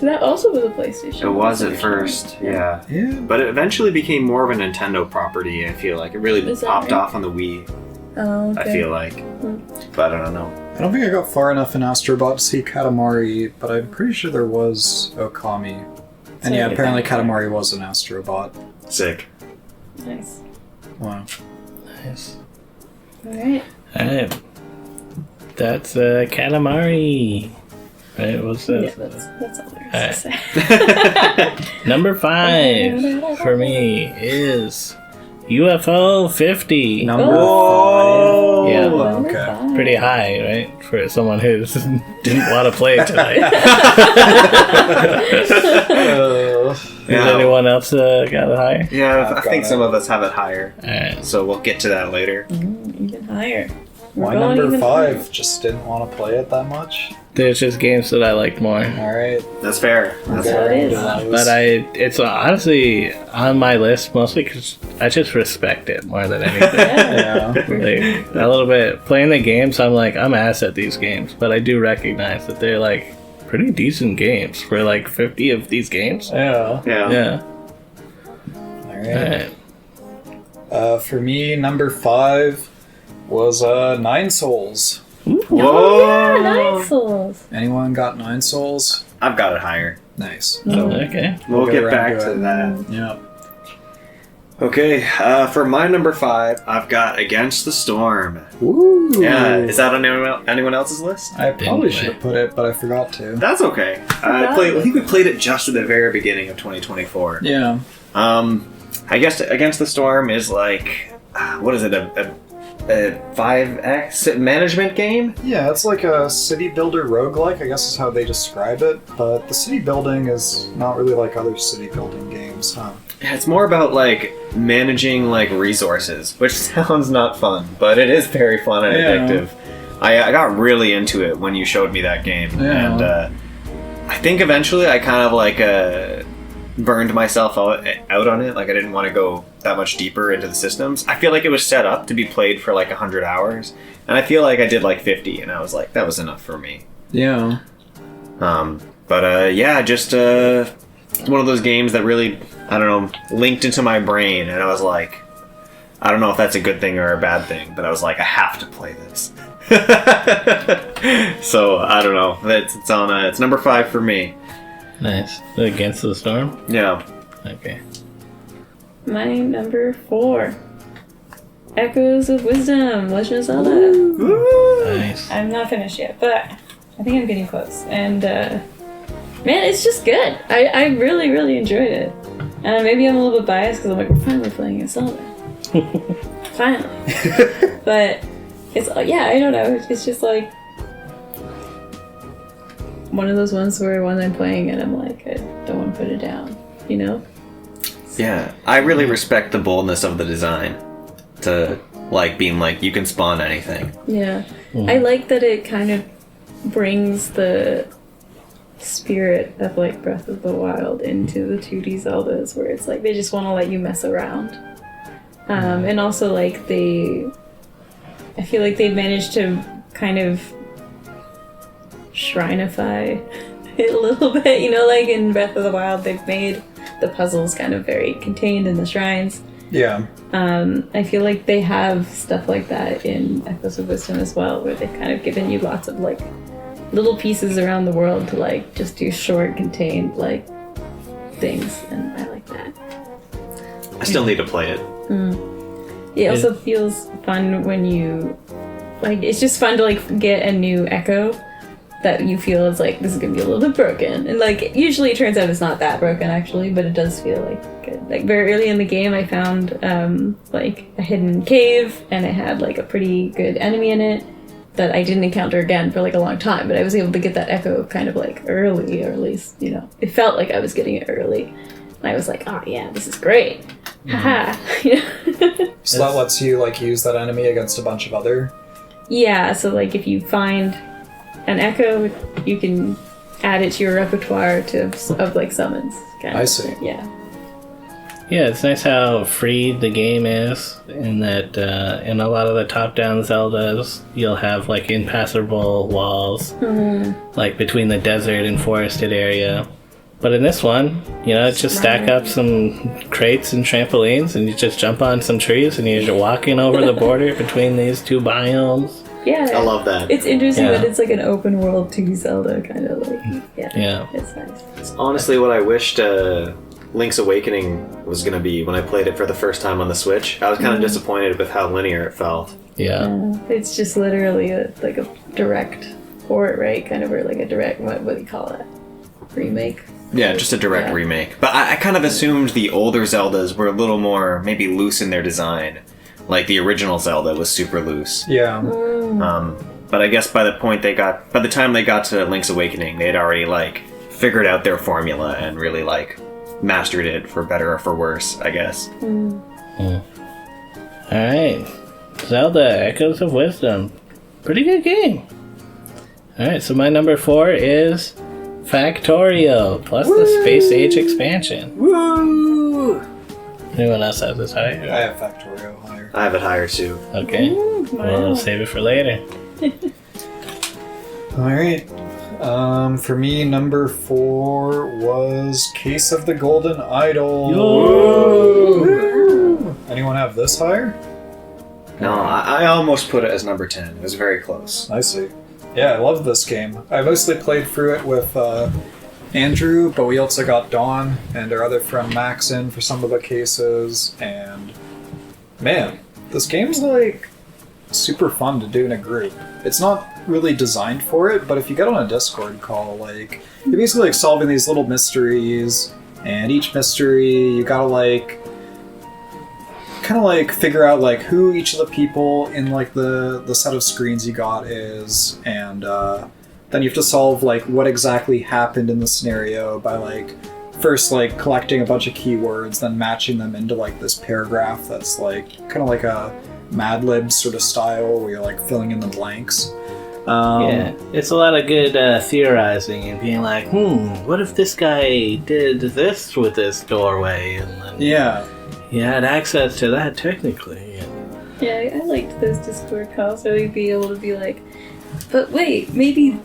That also was a PlayStation. It was at first, yeah. But it eventually became more of a Nintendo property, I feel like. It really popped off on the Wii, Oh, okay. I feel like. But I don't know. I don't think I got far enough in Astrobot to see Katamari, but I'm pretty sure there was Okami. And yeah, apparently Katamari was an Astrobot. Sick. Nice. Wow. Nice. Alright. Alright. That's Katamari. Right, what's that? Yeah, that's all there is to say. Number 5 for me is UFO 50. Number Whoa! 5. Yeah. Number Okay. 5. Pretty high, right? For someone who didn't want to play it tonight. Has anyone else got it higher? Yeah, I I've think got some it. of us have it higher. Alright. So we'll get to that later. Even higher. My We're going number even 5 higher. just didn't want to play it that much. There's just games that I liked more. Alright. That's fair. That's how fair. it is. But it's honestly on my list mostly because I just respect it more than anything. Yeah. Yeah. Like, a little bit playing the games, I'm like, I'm ass at these games, but I do recognize that they're like pretty decent games for like 50 of these games. Yeah. Yeah. Yeah. Alright. Alright. For me, number 5 was 9 Souls. Whoa! Yeah, Nine Souls. Anyone got 9 Souls? I've got it higher. Nice. Okay. We'll get around back to to it. that. Yeah. Okay, for my number 5, I've got Against the Storm. Ooh. Yeah, is that on anyone else's list? I probably Didn't should have put it, but I forgot to. That's okay. I think we played it just at the very beginning of 2024. Yeah. I guess Against the Storm is like, what is it, a 5X management game? Yeah, it's like a city builder roguelike, I guess is how they describe it. But the city building is not really like other city building games, huh? Yeah, it's more about like managing like resources, which sounds not fun, but it is very fun and Yeah. addictive. I got really into it when you showed me that game, Yeah. and I think eventually I kind of like burned myself out on it. Like I didn't want to go that much deeper into the systems. I feel like it was set up to be played for like 100 hours, and I feel like I did like 50, and I was like, that was enough for me. Yeah. Yeah, just one of those games that really, I don't know, linked into my brain, and I was like, I don't know if that's a good thing or a bad thing, but I was like, I have to play this. So I don't know. It's number 5 for me. Nice. Against the Storm? Yeah. Okay. My number 4. Echoes of Wisdom, Legend of Zelda. Nice. I'm not finished yet, but I think I'm getting close. And, man, it's just good. I really, really enjoyed it. And maybe I'm a little bit biased because I'm like, we're finally playing a Zelda. Finally. But, it's, yeah, I don't know. It's just like one of those ones where when I'm playing it, I'm like, I don't want to put it down, you know? Yeah. I really respect the boldness of the design to like being like, you can spawn anything. Yeah. I like that it kind of brings the spirit of like Breath of the Wild into the 2D Zeldas, where it's like they just want to let you mess around. And also like I feel like they've managed to kind of shrinify it a little bit, you know, like in Breath of the Wild they've made the puzzles kind of very contained in the shrines. Yeah. I feel like they have stuff like that in Echoes of Wisdom as well, where they've kind of given you lots of like little pieces around the world to like just do short, contained like things, and I like that. I still need to play it. It also feels fun when you like. It's just fun to like get a new Echo that you feel is like, this is gonna be a little bit broken, and like usually it turns out it's not that broken actually, but it does feel like good. Like very early in the game I found like a hidden cave, and it had like a pretty good enemy in it that I didn't encounter again for like a long time, but I was able to get that Echo kind of like early, or at least, you know, it felt like I was getting it early, and I was like, oh yeah, this is great. Haha. So that lets you like use that enemy against a bunch of other. Yeah, so like if you find an Echo, you can add it to your repertoire of like summons. Kind of. I see. Yeah. Yeah, it's nice how free the game is, in that in a lot of the top-down Zeldas, you'll have like impassable walls, like between the desert and forested area. But in this one, just stack up some crates and trampolines, and you just jump on some trees, and you're just walking over the border between these two biomes. Yeah, I love that. It's interesting that it's like an open world 2 Zelda kind of like. Yeah. It's nice. It's honestly what I wished Link's Awakening was going to be when I played it for the first time on the Switch. I was kind of disappointed with how linear it felt. Yeah. It's just literally like a direct port, right? Kind of, or like a direct, what do you call it? Remake? Yeah, just a direct remake. But I kind of assumed the older Zeldas were a little more maybe loose in their design. Like the original Zelda was super loose. Yeah. But I guess by the time they got to Link's Awakening, they had already like figured out their formula and really like mastered it for better or for worse, I guess. Alright. Zelda Echoes of Wisdom. Pretty good game. Alright, so my number 4 is Factorio plus the Space Age expansion. Woo! Anyone else have this higher? I have Factorio higher. I have it higher too. Okay. We'll save it for later. Alright. For me, number 4 was Case of the Golden Idol. Yo! Anyone have this higher? No, I almost put it as number 10. It was very close. I see. Yeah, I love this game. I mostly played through it with Andrew, but we also got Dawn and our other friend Max in for some of the cases, and man, this game's like super fun to do in a group. It's not really designed for it, but if you get on a Discord call, like, you're basically like solving these little mysteries, and each mystery you gotta like kind of like figure out like who each of the people in like the set of screens you got is, and then you have to solve like what exactly happened in the scenario by like first like collecting a bunch of keywords, then matching them into like this paragraph that's like kind of like a Mad Lib sort of style where you're like filling in the blanks. Yeah, it's a lot of good theorizing and being like, what if this guy did this with this doorway, and then he had access to that technically. Yeah, I liked those Discord calls where we'd be able to be like, but wait, maybe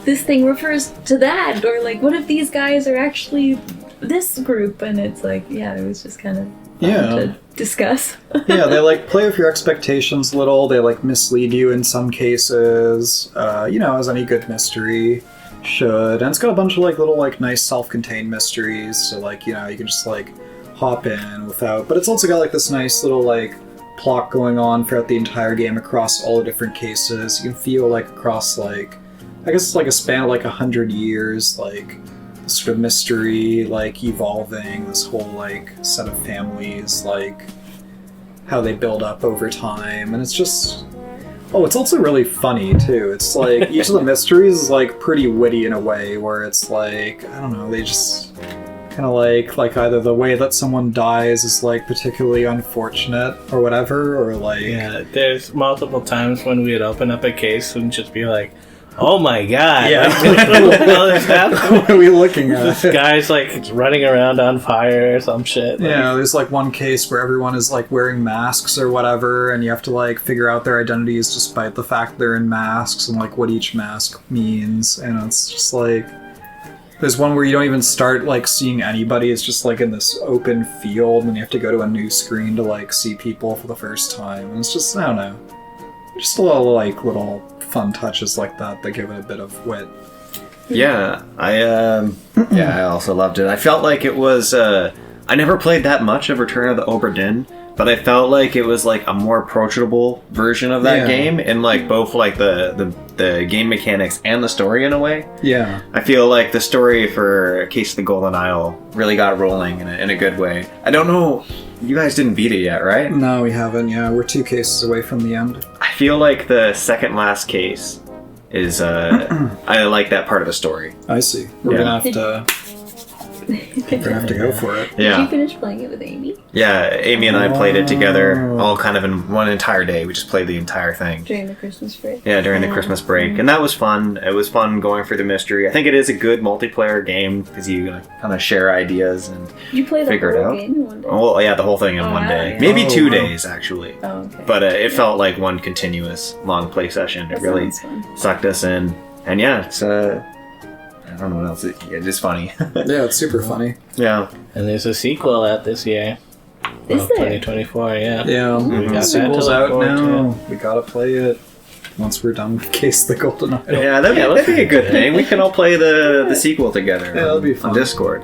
this thing refers to that, or like, what if these guys are actually this group? And it's like, it was just kind of fun to discuss. Yeah, they like play with your expectations a little. They like mislead you in some cases, as any good mystery should. And it's got a bunch of like little like nice self-contained mysteries, so like, you can just like hop in without, but it's also got like this nice little like plot going on throughout the entire game across all the different cases. You can feel like across like, I guess it's like a span of like 100 years, like this sort of mystery like evolving, this whole like set of families, like how they build up over time. And it's just, it's also really funny too. It's like each of the mysteries is like pretty witty in a way where it's like, I don't know, they just kind of like either the way that someone dies is like particularly unfortunate or whatever, or like there's multiple times when we'd open up a case and just be like, oh my god, what are we looking at? This guy's like running around on fire or some shit. There's like one case where everyone is like wearing masks or whatever, and you have to like figure out their identities despite the fact they're in masks and like what each mask means. And it's just like, there's one where you don't even start like seeing anybody. It's just like in this open field, and you have to go to a new screen to like see people for the first time. And it's just, I don't know, just a lot of like little fun touches like that give it a bit of wit. Yeah, I also loved it. I felt like it was I never played that much of Return of the Obra Dinn, but I felt like it was like a more approachable version of that game in like both like the game mechanics and the story in a way. Yeah. I feel like the story for Case of the Golden Isle really got rolling in a good way. I don't know, you guys didn't beat it yet, right? No, we haven't. Yeah, we're 2 cases away from the end. I feel like the second last case is I like that part of the story. I see. We're gonna have to go for it. Yeah. Did you finish playing it with Amy? Yeah, Amy and I played it together, all kind of in one entire day. We just played the entire thing. During the Christmas break? Yeah, during the Christmas break. And that was fun. It was fun going through the mystery. I think it is a good multiplayer game, because you kind of share ideas and you play the figure it whole out. game in one day? Oh, yeah, the whole thing in one day. Yeah. Maybe 2 days, actually. Oh, okay. But it felt like one continuous long play session. It really sucked us in. And yeah, it's I don't know what else. It's just funny. Yeah, it's super funny. Yeah. And there's a sequel out this year. Is there? 2024, yeah. Yeah, We got that to sequel's look out forward now. We gotta play it once we're done with Case the Golden Idol. Yeah, that'd be a good thing. We can all play the sequel together. Yeah, that'll be fun. On Discord.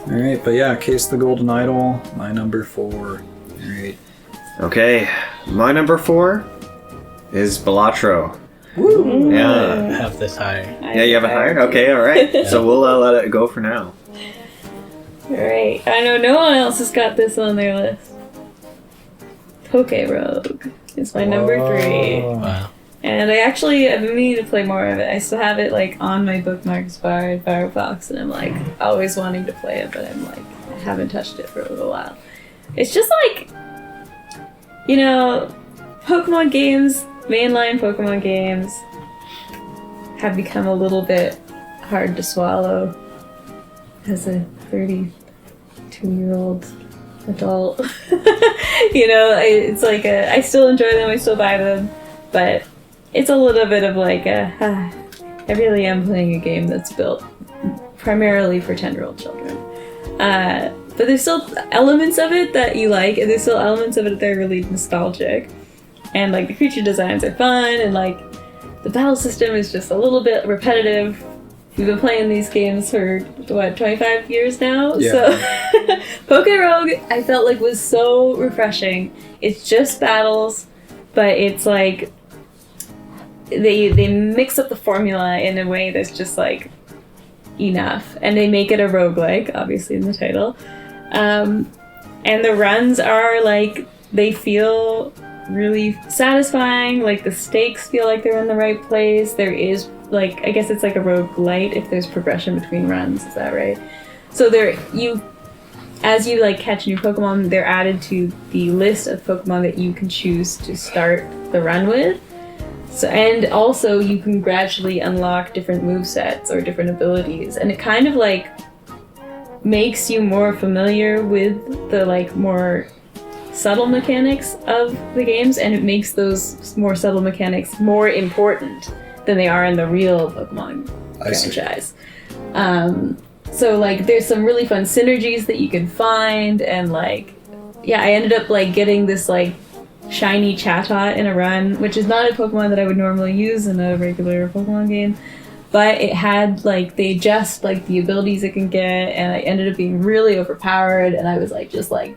Alright, but yeah, Case the Golden Idol, my number 4. Alright. Okay, my number 4 is Balatro. Woo! I Yeah. have this higher. Yeah, you have it hired? Okay, alright. So we'll let it go for now. Alright. I know no one else has got this on their list. Rogue is my number 3. Wow. And I've been meaning to play more of it. I still have it like on my bookmarks bar at Firefox, and I'm like always wanting to play it, but I'm like I haven't touched it for a little while. It's just like, you know, Pokemon games, mainline Pokemon games, have become a little bit hard to swallow as a 32-year-old adult. You know, it's like I still enjoy them, I still buy them, but it's a little bit of like I really am playing a game that's built primarily for 10-year-old children. But there's still elements of it that you like, and there's still elements of it that are really nostalgic. And like the creature designs are fun, and like the battle system is just a little bit repetitive. We've been playing these games for, 25 years now? Yeah. So, Rogue, I felt like was so refreshing. It's just battles, but it's like, they mix up the formula in a way that's just like, enough. And they make it a roguelike, obviously in the title. And the runs are like, they feel really satisfying, like the stakes feel like they're in the right place. There is like, I guess it's like a roguelite if there's progression between runs, is that right? So as you like catch new Pokemon, they're added to the list of Pokemon that you can choose to start the run with. So, and also you can gradually unlock different movesets or different abilities, and it kind of like makes you more familiar with the like more subtle mechanics of the games, and it makes those more subtle mechanics more important than they are in the real Pokemon franchise. So like there's some really fun synergies that you can find, and like I ended up like getting this like shiny Chatot in a run, which is not a Pokemon that I would normally use in a regular Pokemon game, but it had like they adjust like the abilities it can get, and I ended up being really overpowered, and I was like just like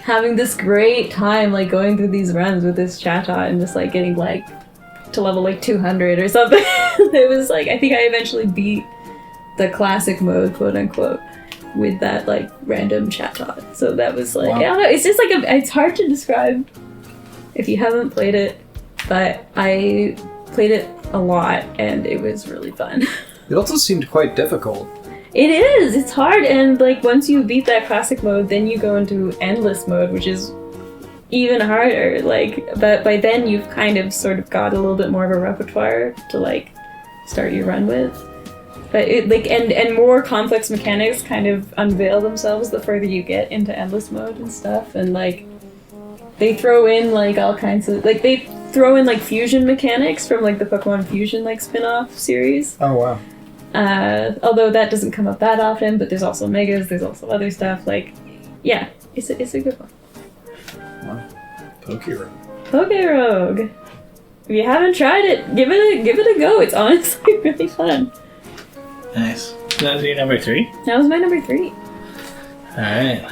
having this great time like going through these runs with this Chatot and just like getting like to level like 200 or something. It was like, I think I eventually beat the classic mode, quote unquote, with that like random Chatot. So that was like, wow. I don't know, it's just like it's hard to describe if you haven't played it, but I played it a lot and it was really fun. It also seemed quite difficult. It is, it's hard, and like once you beat that classic mode, then you go into endless mode, which is even harder, like, but by then you've kind of sort of got a little bit more of a repertoire to like start your run with. But it like and more complex mechanics kind of unveil themselves the further you get into endless mode and stuff, and like they throw in like all kinds of like they throw in like fusion mechanics from like the Pokemon Fusion like spin-off series. Oh wow. Although that doesn't come up that often, but there's also Megas, there's also other stuff, like yeah, it's a good one. Wow. Pokerogue. Pokerogue. If you haven't tried it, give it a go. It's honestly really fun. Nice. That was your number 3? That was my number 3. Alright.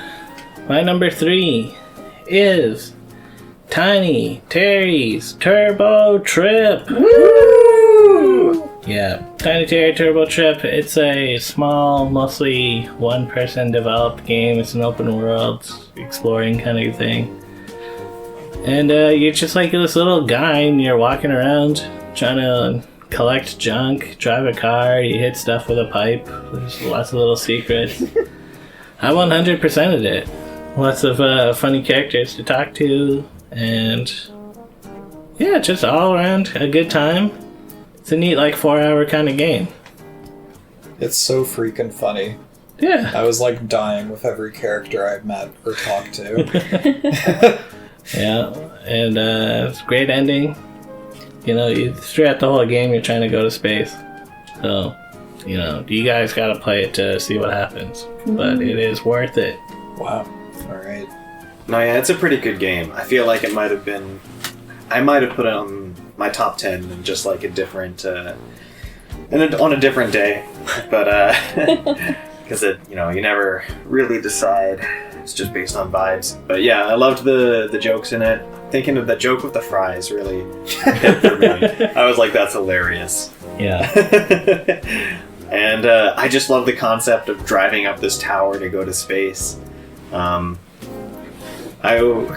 My number 3 is Tiny Terry's Turbo Trip. Woo! Yeah, Tiny Terry Turbo Trip. It's a small, mostly one-person developed game. It's an open world, exploring kind of thing. And you're just like this little guy, and you're walking around trying to collect junk, drive a car, you hit stuff with a pipe. There's lots of little secrets. I 100%'d it. Lots of funny characters to talk to, and yeah, just all around a good time. It's a neat, like, 4-hour kind of game. It's so freaking funny. Yeah. I was like dying with every character I've met or talked to. Yeah, and it's a great ending. You know, throughout the whole game, you're trying to go to space. So, you guys gotta play it to see what happens. But it is worth it. Wow. All right. No, yeah, it's a pretty good game. I feel like I might have put it on my top 10 in just like a different, on a different day. But, because you never really decide. It's just based on vibes. But yeah, I loved the jokes in it. Thinking of that joke with the fries really hit for me. I was like, that's hilarious. Yeah. And I just love the concept of driving up this tower to go to space. I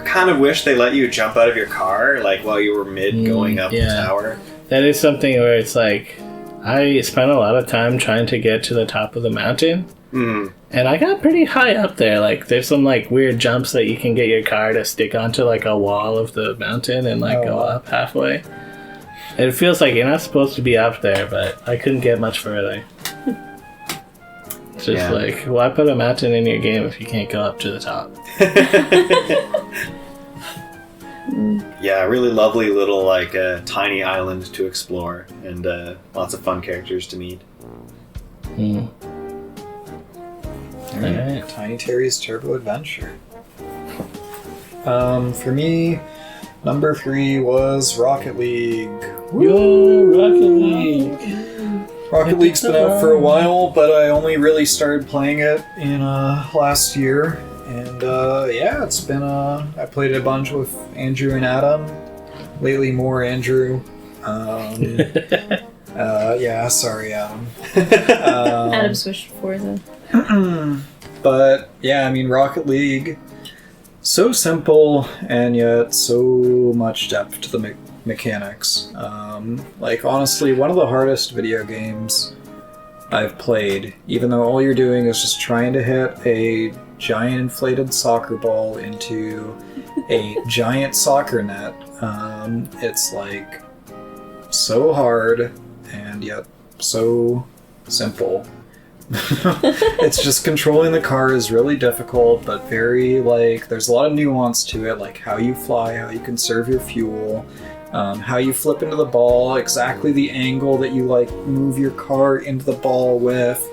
kind of wish they let you jump out of your car, like while you were going up the tower. That is something where it's like, I spent a lot of time trying to get to the top of the mountain. And I got pretty high up there. Like, there's some like weird jumps that you can get your car to stick onto like a wall of the mountain and like go up halfway. And it feels like you're not supposed to be up there, but I couldn't get much further. It's just like, why put a mountain in your game if you can't go up to the top? Yeah, really lovely little like tiny island to explore, and lots of fun characters to meet. Alright. Tiny Terry's Turbo Adventure. For me, number 3 was Rocket League. Yo, Rocket League! Rocket League's been out for a while, but I only really started playing it in last year. And it's been I played it a bunch with Andrew and Adam. Lately more Andrew. Sorry Adam. Adam switched to Forza. But yeah, I mean, Rocket League, so simple and yet so much depth to the mechanics. Like, honestly, one of the hardest video games I've played, even though all you're doing is just trying to hit a giant inflated soccer ball into a giant soccer net. It's like so hard and yet so simple. It's just controlling the car is really difficult, but very like there's a lot of nuance to it, like how you fly, how you conserve your fuel, how you flip into the ball, exactly the angle that you like move your car into the ball with,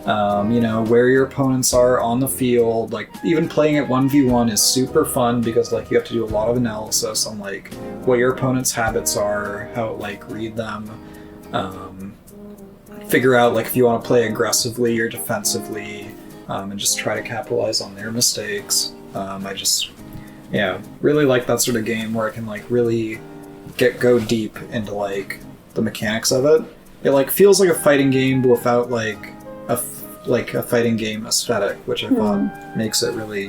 where your opponents are on the field. Like, even playing it 1v1 is super fun because like you have to do a lot of analysis on like what your opponent's habits are, how like read them, figure out like if you want to play aggressively or defensively, and just try to capitalize on their mistakes. I just really like that sort of game where I can like really go deep into like the mechanics of it. It like feels like a fighting game but without like a fighting game aesthetic, which I thought makes it really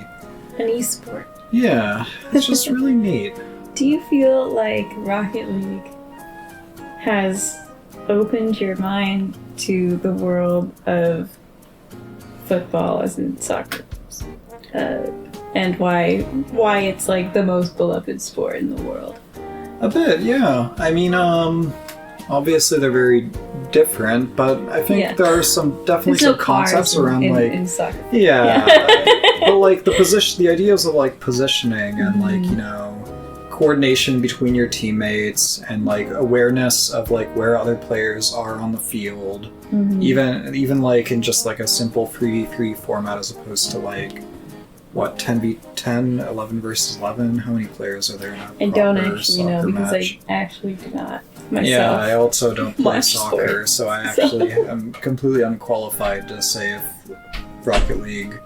an esport. Yeah, it's just really neat. Do you feel like Rocket League has opened your mind to the world of football as in soccer, and why it's like the most beloved sport in the world? A bit, yeah. I mean, obviously they're very different, but I think there are definitely some concepts around in soccer. But like the ideas of like positioning and like coordination between your teammates and like awareness of like where other players are on the field, even like in just like a simple 3v3 format as opposed to like 10v10, 11 versus 11. How many players are there in a I don't actually know because match? I actually do not myself. Yeah, I also don't play soccer, sports, so I actually am completely unqualified to say if Rocket League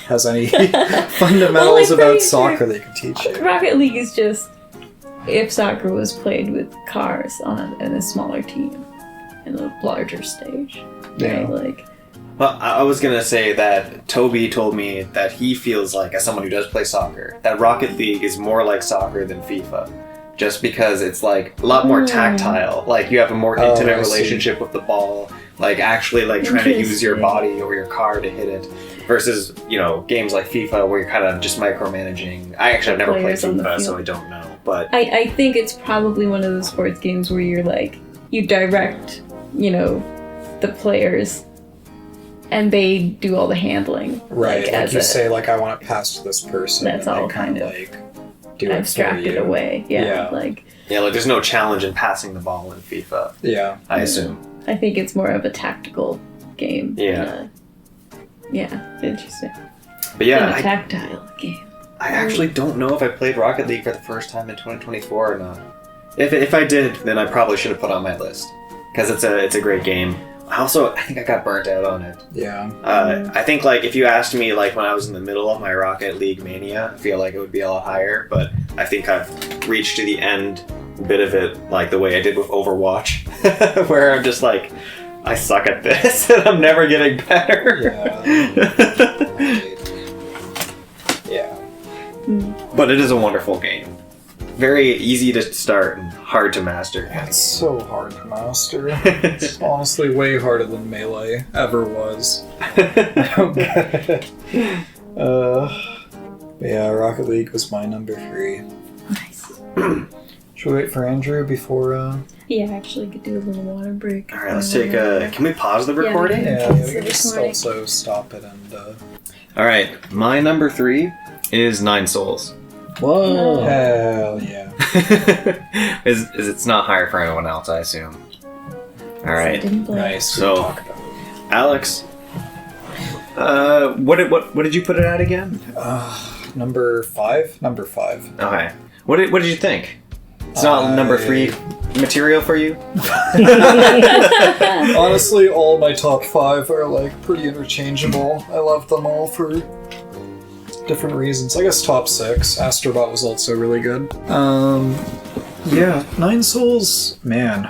has any fundamentals about soccer they can teach you. Rocket League is just if soccer was played with cars in a smaller team in a larger stage. Yeah. Right? Like, well, I was going to say that Toby told me that he feels like, as someone who does play soccer, that Rocket League is more like soccer than FIFA. Just because it's like a lot more tactile. Like, you have a more intimate relationship with the ball. Like, actually like trying to use your body or your car to hit it. Versus, games like FIFA where you're kind of just micromanaging. I actually have never played FIFA, so I don't know. But I think it's probably one of those sports games where you're like, you direct, the players and they do all the handling. Right, like you say, like, I want to pass to this person. That's and all kind of, do it abstracted for you. away. Yeah, like there's no challenge in passing the ball in FIFA. Yeah. I assume. I think it's more of a tactical game. Yeah. Interesting. But yeah, than a tactile game. I actually don't know if I played Rocket League for the first time in 2024 or not. If I did, then I probably should have put it on my list because it's a great game. I think I got burnt out on it. Yeah. I think like if you asked me like when I was in the middle of my Rocket League mania, I feel like it would be a lot higher. But I think I've reached to the end bit of it like the way I did with Overwatch, where I'm just like, I suck at this and I'm never getting better. Yeah. But it is a wonderful game. Very easy to start and hard to master. It's so hard to master. It's honestly way harder than Melee ever was. I don't get it. Yeah, Rocket League was my number 3. Nice. Should we wait for Andrew before... Yeah, actually could do a little water break. Alright, let's take a... Can we pause the recording? Yeah, we can just also stop it and... Alright, my number 3 is 9 Souls. Whoa! Hell yeah. It's not higher for anyone else, I assume. Alright. Nice. So, talk about it. Alex, what did you put it at again? Number 5? Number 5. Okay. What did you think? It's not number 3 material for you? Honestly, all my top 5 are like pretty interchangeable. I love them all for different reasons. I guess top 6. Astrobot was also really good. Yeah, 9 Souls, man,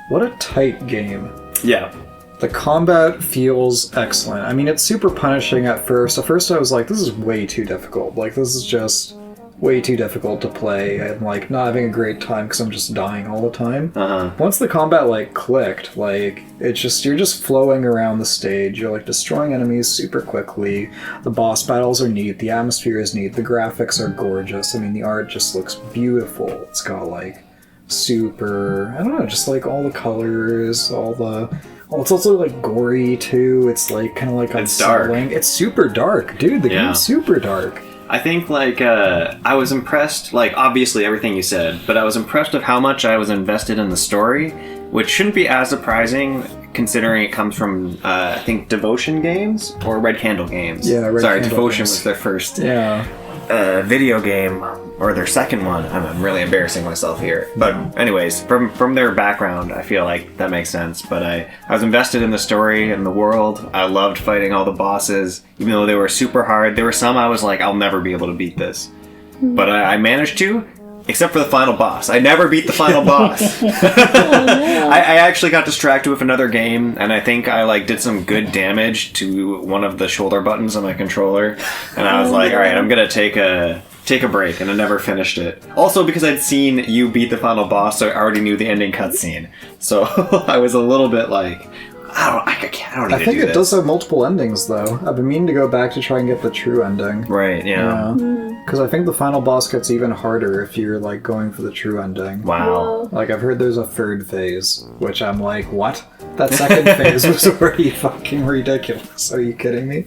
what a tight game. Yeah. The combat feels excellent. I mean, it's super punishing at first. At first I was like, this is way too difficult. Like, this is just way too difficult to play. I'm like not having a great time because I'm just dying all the time. Once the combat like clicked, like it's just you're just flowing around the stage. You're like destroying enemies super quickly. The boss battles are neat. The atmosphere is neat. The graphics are gorgeous. I mean, the art just looks beautiful. It's got like super, I don't know, just like all the colors, all the. Oh, it's also like gory too. It's like kind of like unsettling. Dark. It's super dark, dude. The game's super dark. I think, like, I was impressed, like, obviously everything you said, but I was impressed with how much I was invested in the story, which shouldn't be as surprising considering it comes from, I think, Devotion Games or Red Candle Games. Yeah, Red Candle Devotion Games. was their first Yeah. video game, or their second one. I'm really embarrassing myself here. But anyways, from their background, I feel like that makes sense. But I was invested in the story and the world. I loved fighting all the bosses, even though they were super hard. There were some I was like, I'll never be able to beat this. But I managed to, except for the final boss. I never beat the final boss. I actually got distracted with another game, and I think I like did some good damage to one of the shoulder buttons on my controller. And I was like, all right, I'm gonna take a break, and I never finished it. Also because I'd seen you beat the final boss, so I already knew the ending cutscene. So I was a little bit like, I don't need to do this. I think it does have multiple endings, though. I've been meaning to go back to try and get the true ending. Right, yeah. Because I think the final boss gets even harder if you're, like, going for the true ending. Wow. Like, I've heard there's a third phase, which I'm like, what? That second phase was already fucking ridiculous. Are you kidding me?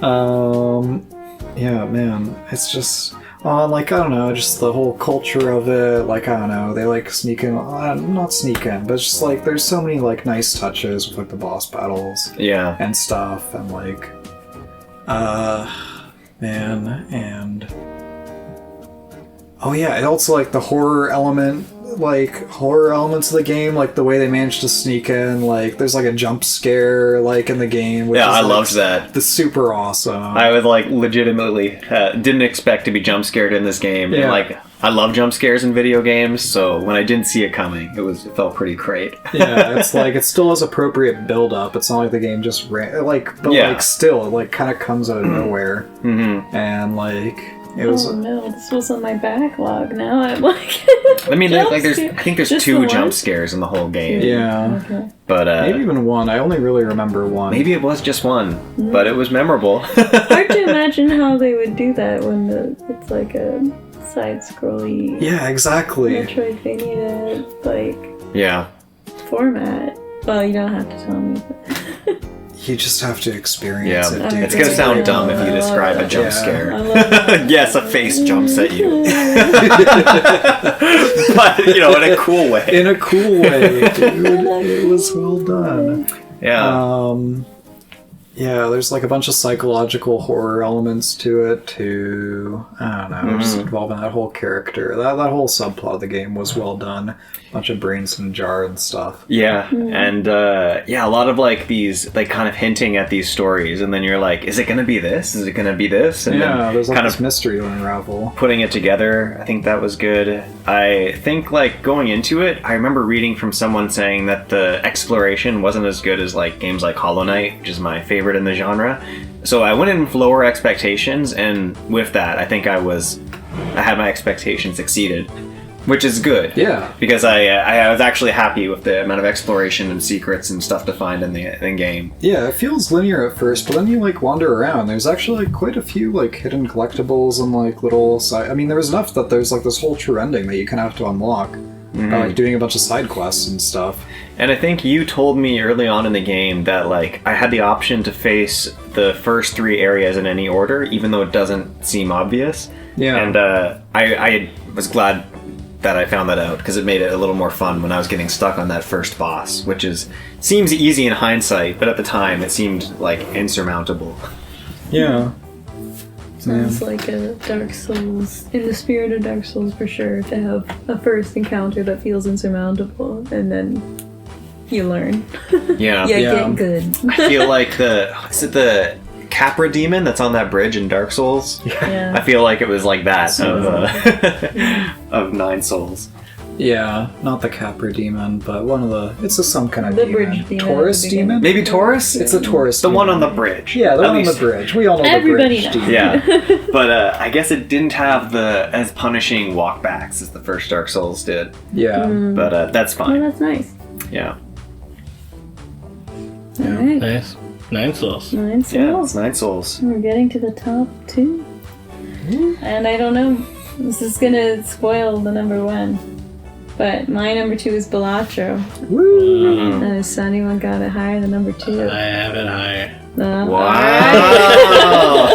Yeah, man. It's just... like, I don't know, just the whole culture of it, like, I don't know, they, like, sneak in, not sneak in, but just, like, there's so many, like, nice touches with, like, the boss battles. Yeah. And stuff, and, like, man, and... Oh, yeah, and also, like, the horror elements of the game, like, the way they managed to sneak in, like, there's, like, a jump scare, like, in the game. Which Yeah, is, I like, loved that. It's super awesome. I was, like, legitimately didn't expect to be jump scared in this game. Yeah. And, like, I love jump scares in video games, so when I didn't see it coming, it felt pretty great. Yeah, it's like, it still has appropriate build-up. It's not like the game just ran, like, but, like, still, it, like, kind of comes out of nowhere. Mm-hmm. And, like, it was... Oh no, this was on my backlog. Now I'm like... I mean, I think there's Just 2 the jump one? scares in the whole game. Yeah. Okay. But, Maybe even 1. I only really remember 1. maybe it was just 1, but it was memorable. Hard to imagine how they would do that when it's like a side-scrolly Yeah, exactly. Metroidvania, like, Yeah. format. Well, you don't have to tell me. But You just have to experience it, dude. It's gonna sound dumb if you describe a jump scare. I love that. Yes, a face jumps at you. But, in a cool way. In a cool way, dude. It was well done. Yeah. Yeah, there's like a bunch of psychological horror elements to it too. I don't know, just involving that whole character. That whole subplot of the game was well done. Bunch of brains in a jar and stuff. Yeah, and a lot of like these, like kind of hinting at these stories, and then you're like, is it going to be this? Is it going to be this? And then there's like kind this of mystery to unravel. putting it together. I think that was good. I think like going into it, I remember reading from someone saying that the exploration wasn't as good as like games like Hollow Knight, which is my favorite in the genre. So I went in with lower expectations, and with that, I think I had my expectations exceeded. Which is good. Yeah. Because I was actually happy with the amount of exploration and secrets and stuff to find in the game. Yeah, it feels linear at first, but then you like wander around. There's actually like quite a few like hidden collectibles and like little side. I mean, there was enough that there's like this whole true ending that you kind of have to unlock by like doing a bunch of side quests and stuff. And I think you told me early on in the game that like I had the option to face the first 3 areas in any order, even though it doesn't seem obvious. Yeah. And I was glad that I found that out, because it made it a little more fun when I was getting stuck on that first boss, which seems easy in hindsight, but at the time it seemed like insurmountable. Yeah. Sounds like a Dark Souls, in the spirit of Dark Souls for sure, to have a first encounter that feels insurmountable, and then you learn. Yeah. Get good. I feel like is it the Capra demon that's on that bridge in Dark Souls? Yeah. I feel like it was like that of 9 Souls. Yeah, not the Capra demon, but it's some kind of The demon. bridge demon Taurus at the beginning. demon? Maybe Taurus? It's a Taurus The demon. one on the bridge. Yeah, the At one on least. the bridge. We all know Everybody the bridge knows. demon. Yeah. But I guess it didn't have as punishing walkbacks as the first Dark Souls did. Yeah. But that's Oh, fine. that's nice. Yeah. Alright. Nice. 9 souls. 9 Yeah, souls. it's 9 Souls. We're getting to the top 2. And I don't know, this is gonna spoil the number 1. But my number 2 is Balatro. Woo! And has anyone got it higher than number 2? I have it higher. Wow!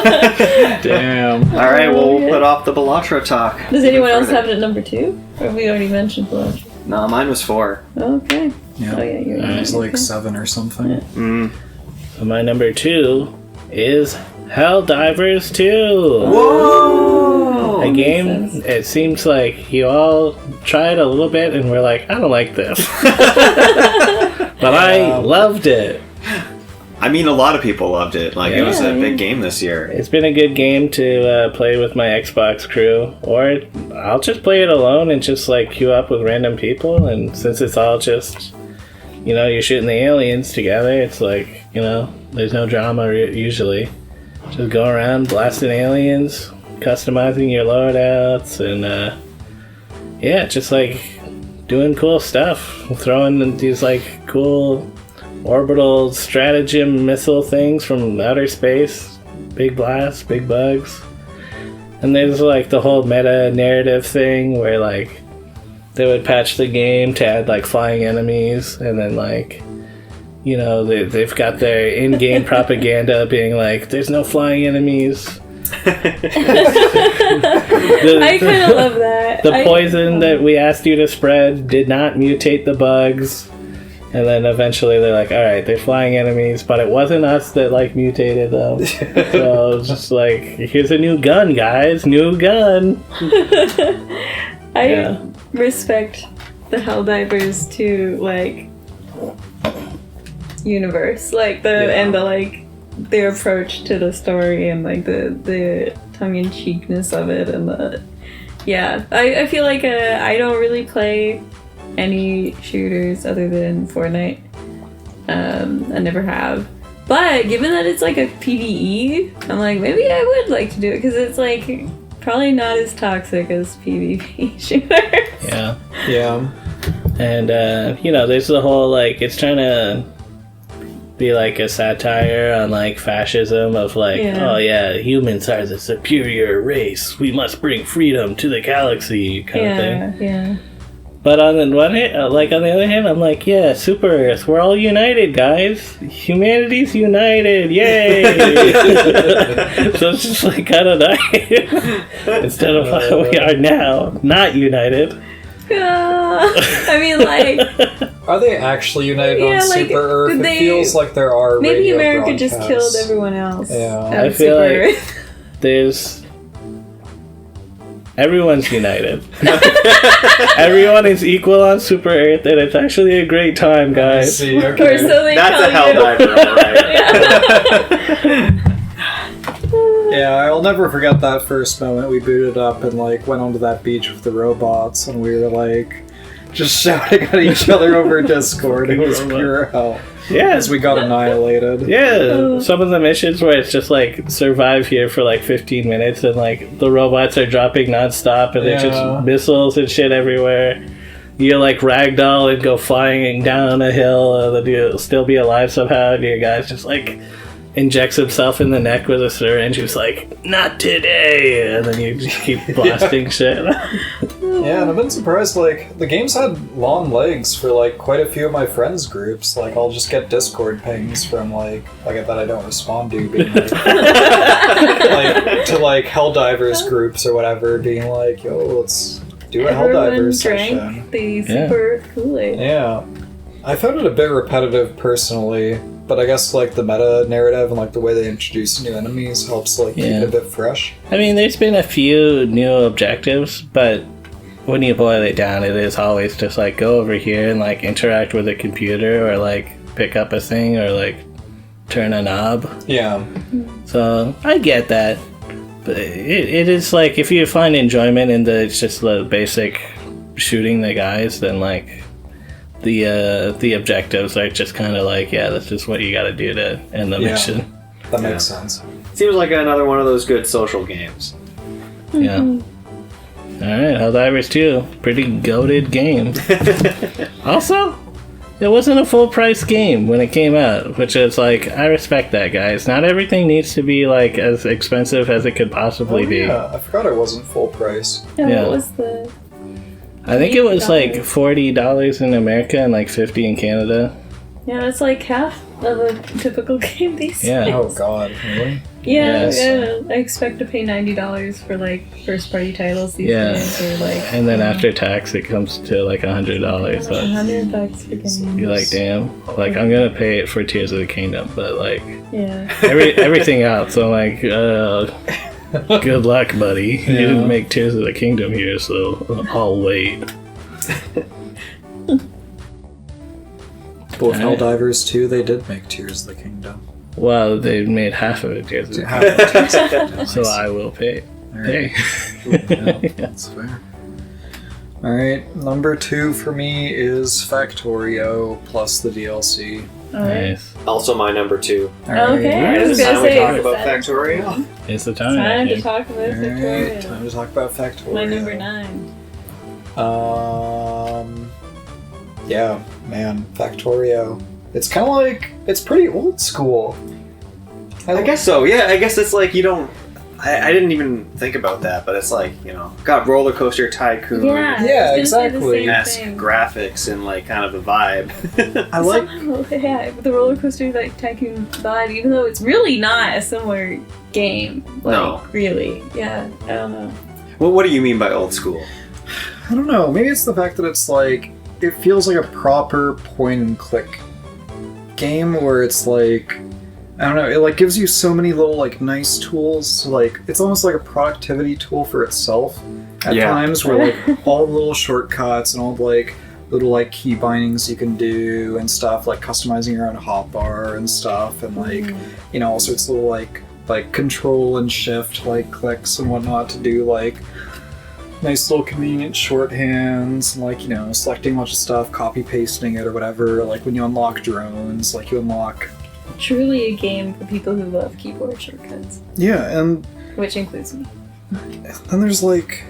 Damn. All right, well, we'll put off the Balatro talk. Does anyone else have it at number 2? Or have we already mentioned Balatro? No, mine was 4. Okay. Yeah. Oh yeah, you're right. It's like 7 or something. Yeah. So my number 2 is Helldivers 2. Whoa! A game, it seems like you all tried a little bit and were like, I don't like this. But I loved it. I mean, a lot of people loved it. Like, it was a Yeah. big game this year. It's been a good game to play with my Xbox crew, or I'll just play it alone and just like queue up with random people. And since it's all just, you're shooting the aliens together, it's like, there's no drama usually. Just go around blasting aliens, customizing your loadouts, and just like doing cool stuff, throwing these like cool orbital stratagem missile things from outer space, big blasts, big bugs. And there's like the whole meta narrative thing where like they would patch the game to add like flying enemies, and then like they've got their in-game propaganda being like there's no flying enemies. I kind of love that. The poison that we asked you to spread did not mutate the bugs. And then eventually they're like, alright, they're flying enemies, but it wasn't us that like mutated them. So it's just like, here's a new gun, guys, new gun. I respect the Helldivers 2 like universe, like and the like their approach to the story and like the tongue-in-cheekness of it, and I feel like I don't really play any shooters other than Fortnite. I never have. But given that it's like a PvE, I'm like, maybe I would like to do it, because it's like probably not as toxic as PvP shooters. Yeah. Yeah. And, there's the whole, like, it's trying to be like a satire on, like, fascism of, like, oh, yeah, humans are the superior race. We must bring freedom to the galaxy kind of thing. Yeah. But on the one hand, on the other hand, I'm like, yeah, Super Earth, we're all united, guys. Humanity's united, yay! So it's just like kind of nice instead of how we are now, not united. I mean, like, are they actually united on like, Super Earth? It feels like there are. Maybe radio America just broadcasts. killed everyone else. Yeah, I feel like there's. Everyone's united. Everyone is equal on Super Earth, and it's actually a great time, guys. See, okay. Or so they That's a tell you. Helldiver, alright. Yeah, I'll never forget that first moment we booted up and like went onto that beach with the robots, and we were like just shouting at each other over Discord. It was pure hell. Yeah, As we got annihilated. yeah. Some of the missions where it's just like survive here for like 15 minutes, and like the robots are dropping nonstop, and there's just missiles and shit everywhere. You like ragdoll and go flying down a hill, and then you'll still be alive somehow. And your guy's just like injects himself in the neck with a syringe. He's like, "Not today," and then you just keep blasting shit. Yeah, and I've been surprised, like, the game's had long legs for, like, quite a few of my friends' groups. Like, I'll just get Discord pings from, like that I don't respond to, being like, to, like, Helldivers groups or whatever, being like, yo, let's do a Helldivers session. Drank the Super Kool-Aid. Yeah. I found it a bit repetitive, personally, but I guess, like, the meta narrative and, like, the way they introduce new enemies helps, like, keep it a bit fresh. I mean, there's been a few new objectives, but when you boil it down, it is always just like go over here and like interact with a computer, or like pick up a thing, or like turn a knob. Yeah. So I get that, but it is like if you find enjoyment in it's just the basic shooting the guys, then like the objectives are just kind of like, yeah, that's just what you got to do to end the mission. That makes sense. Seems like another one of those good social games. Yeah. Alright, Helldivers 2. Pretty goated game. Also, it wasn't a full price game when it came out, which is like, I respect that, guys. Not everything needs to be like as expensive as it could possibly be. Yeah, I forgot it wasn't full price. Yeah, what was the... I think it was like $40 in America and like $50 in Canada. Yeah, it's like half of a typical game these days. Yeah. Oh god, really? Yeah, Yes. I expect to pay $90 for like first party titles these days, or like. And then after tax, it comes to like $100. So $100 for games. you're like, damn. Like, I'm gonna pay it for Tears of the Kingdom, but like Yeah. everything else, I'm like, good luck, buddy. You didn't make Tears of the Kingdom here, so I'll wait. Both Helldivers 2, they did make Tears of the Kingdom. Well, they made half of it Tears of the Half of Tears of the Kingdom. So I will pay. Alright. Hey. That's fair. Alright, number 2 for me is Factorio plus the DLC. Alright. Nice. Also my number 2. Okay, I Is was it gonna time we say, talk is about that- Factorio? It's the time. I Time to think. talk about Alright, Victoria. time to talk about Factorio. My number 9. Yeah, man, Factorio. It's kind of like, it's pretty old school. I guess so, yeah. I guess it's like you don't... I didn't even think about that, but it's like, you know, got Roller Coaster Tycoon. Yeah, Yeah, I was gonna say the exactly. same esque thing. graphics and like kind of the vibe. I like, Somehow, yeah, the roller coaster like tycoon vibe, even though it's really not a similar game. Like, No. really. Yeah, I don't know. Well, what do you mean by old school? I don't know, maybe it's the fact that it's like, it feels like a proper point and click game where it's like, I don't know, it like gives you so many little like nice tools, like it's almost like a productivity tool for itself at times, where like all the little shortcuts and all the like little like key bindings you can do and stuff, like customizing your own hotbar and stuff, and like you know, all sorts of little like control and shift like clicks and whatnot to do like nice little convenient shorthands, and like, you know, selecting a bunch of stuff, copy pasting it or whatever. Like when you unlock drones, like you unlock. Truly a game for people who love keyboard shortcuts, Yeah, and which includes me. then there's like,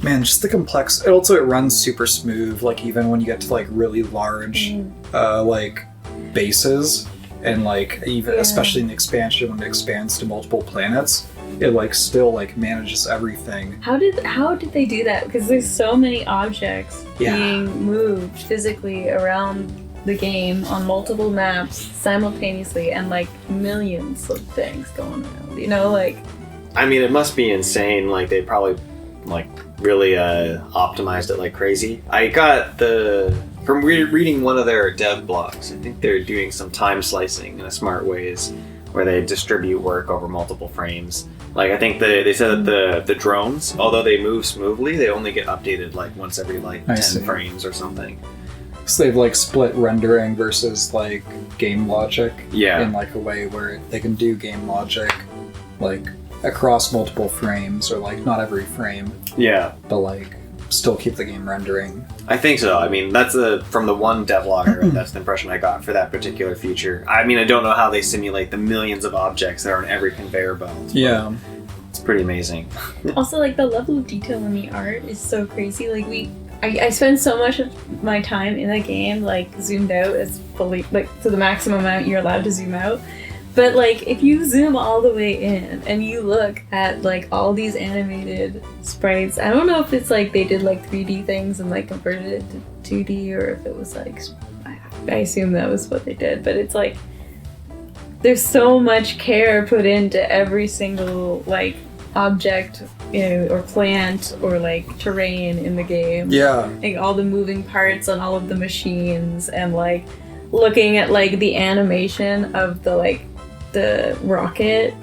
man, just the complex. It also, it runs super smooth. Like even when you get to like really large, like bases, and like even especially in the expansion when it expands to multiple planets, it like still like manages everything. How did they do that? Because there's so many objects being moved physically around the game on multiple maps simultaneously, and like millions of things going around. You know, like. I mean, it must be insane. Like they probably like really optimized it like crazy. I got from reading one of their dev blogs. I think they're doing some time slicing in a smart ways, where they distribute work over multiple frames. Like I think they said that the drones, although they move smoothly, they only get updated like once every like 10 frames or something. So they've like split rendering versus like game logic Yeah. in like a way where they can do game logic like across multiple frames, or like not every frame. Yeah. But like still keep the game rendering. I think so. I mean, that's from the one devlog I read, that's the impression I got for that particular feature. I mean, I don't know how they simulate the millions of objects that are on every conveyor belt. Yeah. It's pretty amazing. Also, like, the level of detail in the art is so crazy. Like, I spend so much of my time in the game, like, zoomed out as fully, like, to the maximum amount you're allowed to zoom out. But, like, if you zoom all the way in and you look at, like, all these animated sprites, I don't know if it's, like, they did, like, 3D things and, like, converted it to 2D, or if it was, like, I assume that was what they did. But it's, like, there's so much care put into every single, like, object, you know, or plant, or, like, terrain in the game. Yeah. Like, all the moving parts on all of the machines, and, like, looking at, like, the animation of the, like, the rocket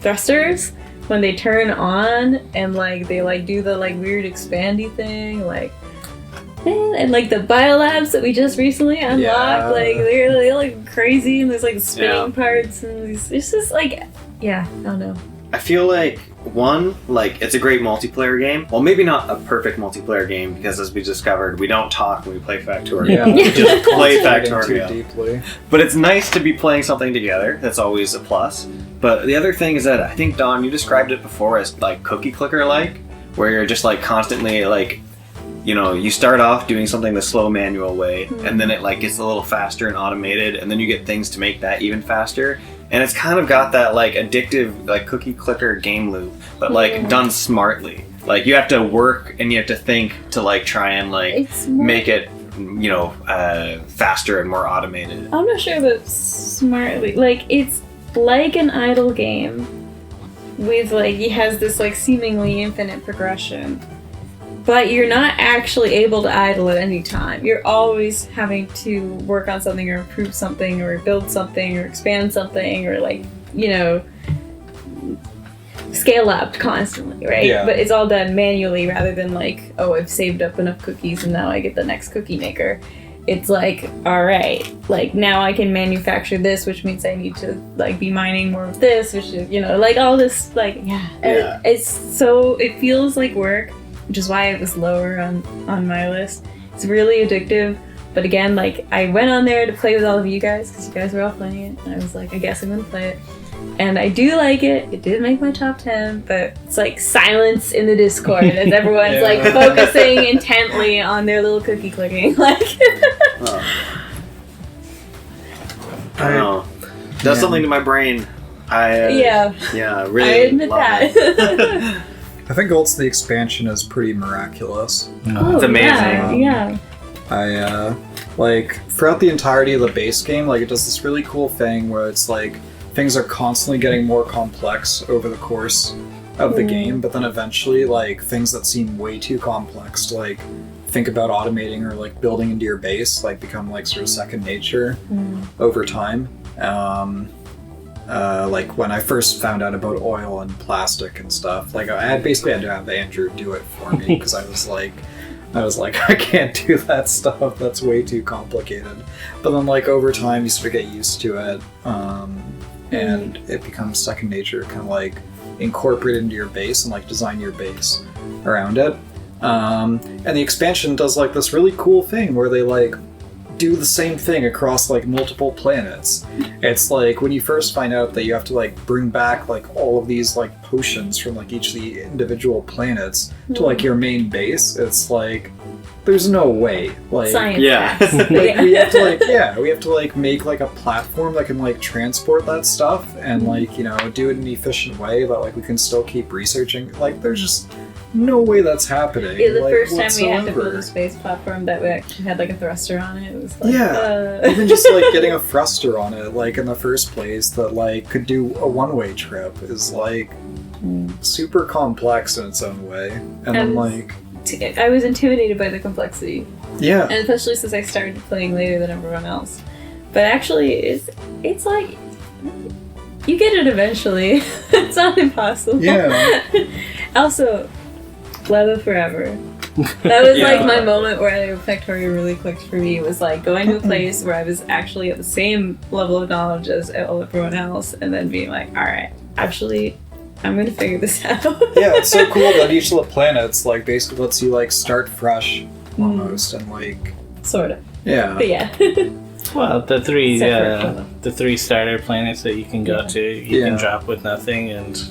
thrusters when they turn on, and like they like do the like weird expandy thing, like, and like the biolabs that we just recently unlocked, like they look crazy, and there's like spinning parts, and it's just like, I don't know. I feel like it's a great multiplayer game. Well, maybe not a perfect multiplayer game, because as we discovered, we don't talk when we play Factorio. Yeah. We just play Factorio. Too deeply. But it's nice to be playing something together. That's always a plus. But the other thing is that I think, Don, you described it before as like cookie clicker-like, where you're just like constantly like, you know, you start off doing something the slow manual way, and then it like gets a little faster and automated, and then you get things to make that even faster. And it's kind of got that like addictive like cookie clicker game loop, but like done smartly. Like you have to work and you have to think to like try and like make it, you know, faster and more automated. I'm not sure about smartly. Like, it's like an idle game with like, it has this like seemingly infinite progression, but you're not actually able to idle at any time. You're always having to work on something, or improve something, or build something, or expand something, or like, you know, scale up constantly, right? Yeah. But it's all done manually, rather than like, oh, I've saved up enough cookies and now I get the next cookie maker. It's like, all right, like now I can manufacture this, which means I need to like be mining more of this, which is, you know, like all this, like, it's so, it feels like work, which is why it was lower on my list. It's really addictive, but again, like, I went on there to play with all of you guys, because you guys were all playing it, and I was like, I guess I'm gonna play it. And I do like it. It did make my top 10, but it's like silence in the Discord as everyone's like focusing intently on their little cookie clicking. Like, I don't know. Does something to my brain. Really. I admit that. I think also the expansion is pretty miraculous. It's amazing. Yeah. I like throughout the entirety of the base game, like it does this really cool thing where it's like things are constantly getting more complex over the course of the game, but then eventually like things that seem way too complex to like think about automating or like building into your base like become like sort of second nature over time. Like when I first found out about oil and plastic and stuff, like I basically had to have Andrew do it for me because I was like, I can't do that stuff. That's way too complicated. But then like over time you sort of get used to it, and it becomes second nature, kind of like incorporate it into your base and like design your base around it. And the expansion does like this really cool thing where they like do the same thing across like multiple planets. It's like when you first find out that you have to like bring back like all of these like potions from like each of the individual planets to like your main base, it's like there's no way. Like, Science. Yeah. facts. like we have to like make like a platform that can like transport that stuff and like, you know, do it in an efficient way that like we can still keep researching. Like there's just no way that's happening. Yeah, the like, first time we had to build whatsoever. a space platform that we actually had like a thruster on it, it was like, Yeah, even just like getting a thruster on it, like in the first place, that like could do a one-way trip is like super complex in its own way, and then like I was intimidated by the complexity, yeah, and especially since I started playing later than everyone else. But actually, it's like you get it eventually. It's not impossible. Yeah. Also, Leva Forever. That was Yeah. like my moment where Factorio really clicked for me. Was like going to a place where I was actually at the same level of knowledge as everyone else, and then being like, all right, actually, I'm gonna figure this out. Yeah, it's so cool that each of the planets like basically lets you like start fresh almost, and like Sort of. yeah, But yeah. Well, the three Separate. the three starter planets that you can go to, you Yeah. can drop with nothing and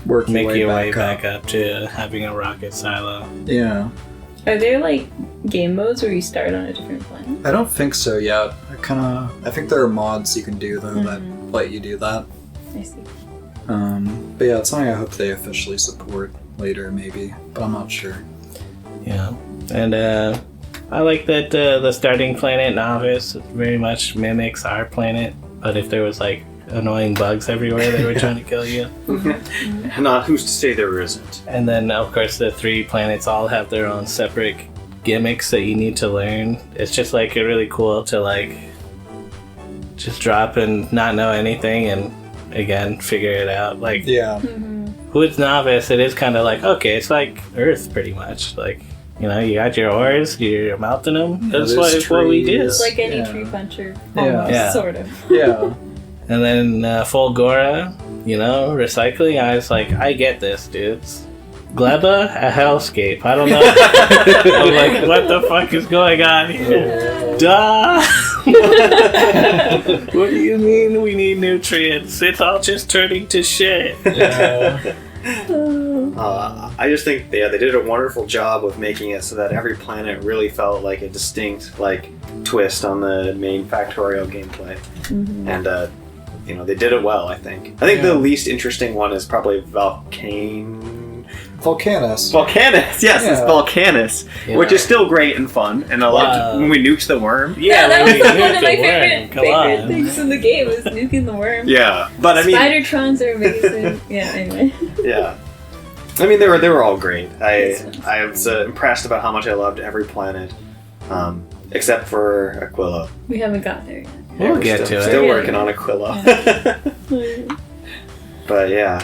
work make your way back back up to having a rocket silo. Yeah, Are there like game modes where you start on a different planet? I don't think so yet. I think there are mods you can do though that let you do that. I see. But yeah, it's something I hope they officially support later, maybe, but I'm not sure. Yeah, and I like that the starting planet Novice very much mimics our planet, but if there was like annoying bugs everywhere that were trying to kill you. Not who's to say there isn't. And then of course the three planets all have their own separate gimmicks that you need to learn. It's just like really cool to like just drop and not know anything and again figure it out. Like Yeah, with Novice it is kind of like, okay, it's like Earth pretty much. Like, you know, you got your oars, you're melting them. That's there's what we do. It's like any Yeah. tree puncher, Yeah. almost, Yeah. sort of. yeah. And then Fulgora, you know, recycling. I was like, I get this, dudes. Gleba, a hellscape. I don't know. I'm like, what the fuck is going on here? Duh! What do you mean we need nutrients? It's all just turning to shit. I just think they did a wonderful job of making it so that every planet really felt like a distinct like twist on the main Factorio gameplay, and you know, they did it well. I think the least interesting one is probably Volcanus. Volcanus. Yes, it's Yeah. Volcanus, Yeah. which is still great and fun, and I loved when we nuked the worm. Yeah, that was we one of nuked my the favorite, worm. Come on. things in the game was nuking the worm. Yeah, but I mean, Spider-trons are amazing. Yeah, anyway. yeah. I mean, they were all great. Yes. I was impressed about how much I loved every planet, except for Aquila. We haven't got there yet. We'll We're get to it. Still working on Aquila. But yeah,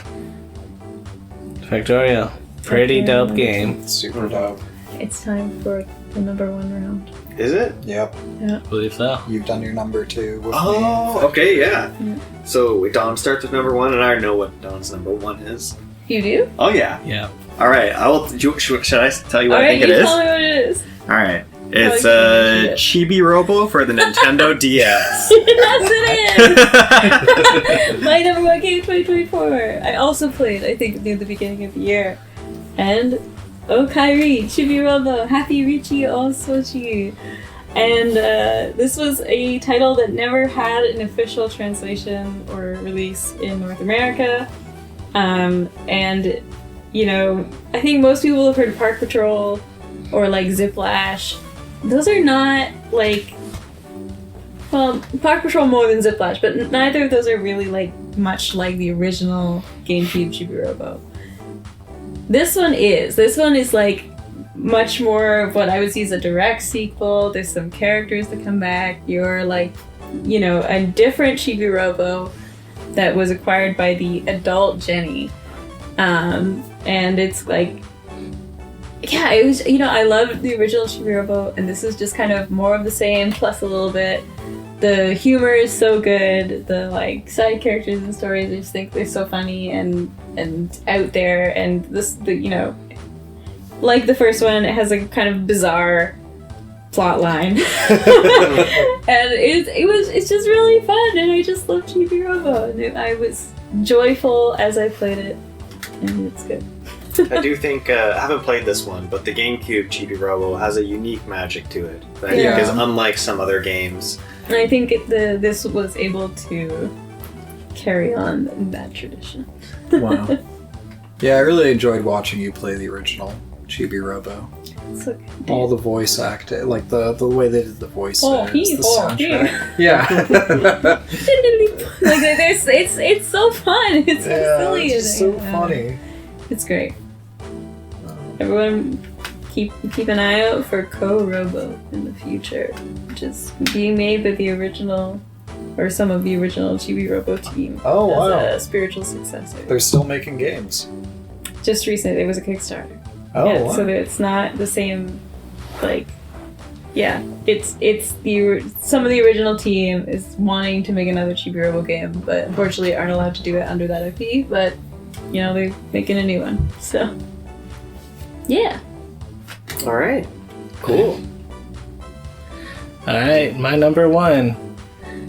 Factorio. Pretty dope game. Super dope. It's time for the number 1 round. is it? Yep, I believe so. you've done your number 2 with Oh, me. okay, yeah. Yeah. So Dawn starts with number 1, and I know what Dawn's number 1 is. You do? Oh yeah. Yeah. All right. Should I tell you what I Alright, think you it is? tell me what it is. All right. It's you can do Chibi-Robo for the Nintendo DS. That's it! My number 1 game 2024. I also played, I think, near the beginning of the year. And Okaeri, Chibi-Robo, Happy Richie, Oosouji. And this was a title that never had an official translation or release in North America. And, you know, I think most people have heard of Park Patrol or like Ziplash. Those are not like, well, Park Patrol more than Ziplash, but neither of those are really like much like the original GameCube Chibi-Robo. This one is. This one is like much more of what I would see as a direct sequel. There's some characters that come back. You're like, you know, a different Chibi-Robo that was acquired by the adult Jenny. And it's like, yeah, it was, you know, I loved the original Chibi-Robo, and this is just kind of more of the same, plus a little bit. The humor is so good. The like side characters and stories, I just think they're so funny and out there. And this, you know, like the first one, it has a kind of bizarre plot line, and it's just really fun. And I just love Chibi-Robo, and I was joyful as I played it, and it's good. I do think, I haven't played this one, but the GameCube Chibi-Robo has a unique magic to it that I think is unlike some other games. And I think this was able to carry on that tradition. Wow. Yeah, I really enjoyed watching you play the original Chibi-Robo. So good. All the voice acting, like the way they did the voices, the soundtrack. Yeah. Like it's so fun. It's so silly. It's just so funny. It's great. Everyone, keep an eye out for Ko-Robo in the future, which is being made by the original, or some of the original Chibi-Robo team. Oh, wow. As a spiritual successor. They're still making games. Just recently, there was a Kickstarter. Oh, yeah, wow. so that it's not the same, like, yeah, it's some of the original team is wanting to make another Chibi-Robo game, but unfortunately aren't allowed to do it under that IP, but, you know, they're making a new one, so, yeah. Alright, cool. Alright, my number 1.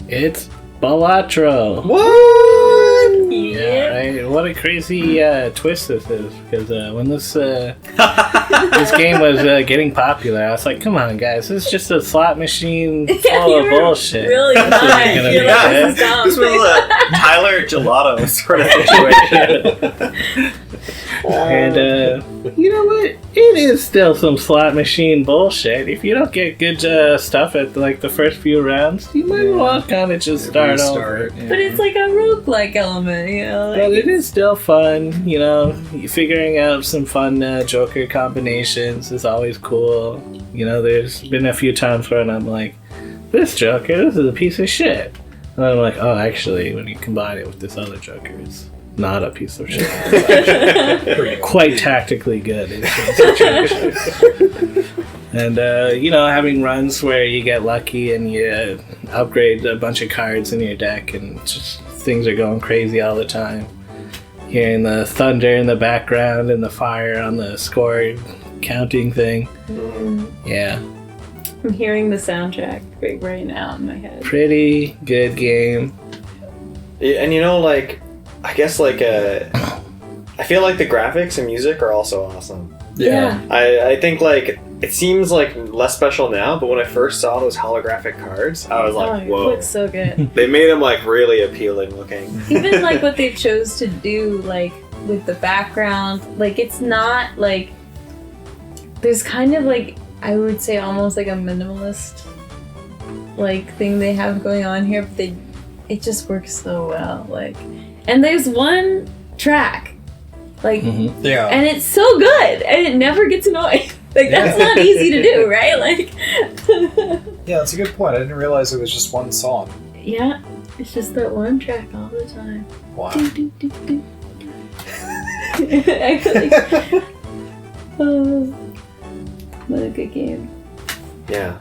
It's Balatro. What? Yeah, right. What a crazy twist this is, because when this this game was getting popular, I was like, "Come on, guys, this is just a slot machine full of bullshit." Really That's what not. it's gonna You're be, like, right? this is dumb. This was a Tyler Gelato sort of situation. And you know what? It is still some slot machine bullshit. If you don't get good stuff at like the first few rounds, you might well kind of just start over. Yeah. But it's like a roguelike element, you know? Like But it is still fun, you know. Figuring out some fun Joker combinations is always cool. You know, there's been a few times where I'm like, this Joker, this is a piece of shit. And I'm like, oh, actually, when you combine it with this other Joker, it's not a piece of shit. It's quite tactically good in some situations. And, you know, having runs where you get lucky and you upgrade a bunch of cards in your deck and just things are going crazy all the time. Hearing the thunder in the background and the fire on the score counting thing. Yeah. I'm hearing the soundtrack right now in my head. Pretty good game. And you know, like, I guess, like, I feel like the graphics and music are also awesome. Yeah. I think, like, it seems, like, less special now, but when I first saw those holographic cards, I was like, It whoa. looks so good. They made them, like, really appealing looking. Even, like, what they chose to do, like, with the background, like, it's not, like, there's kind of, like, I would say almost like a minimalist, like, thing they have going on here, but it just works so well, like, and there's one track, like, Yeah. and it's so good, and it never gets annoying. Like, that's not easy to do, right? Like, Yeah, that's a good point. I didn't realize it was just one song. yeah, it's just that one track all the time. Wow. Do, do, do, do. Actually, oh, what a good game. Yeah.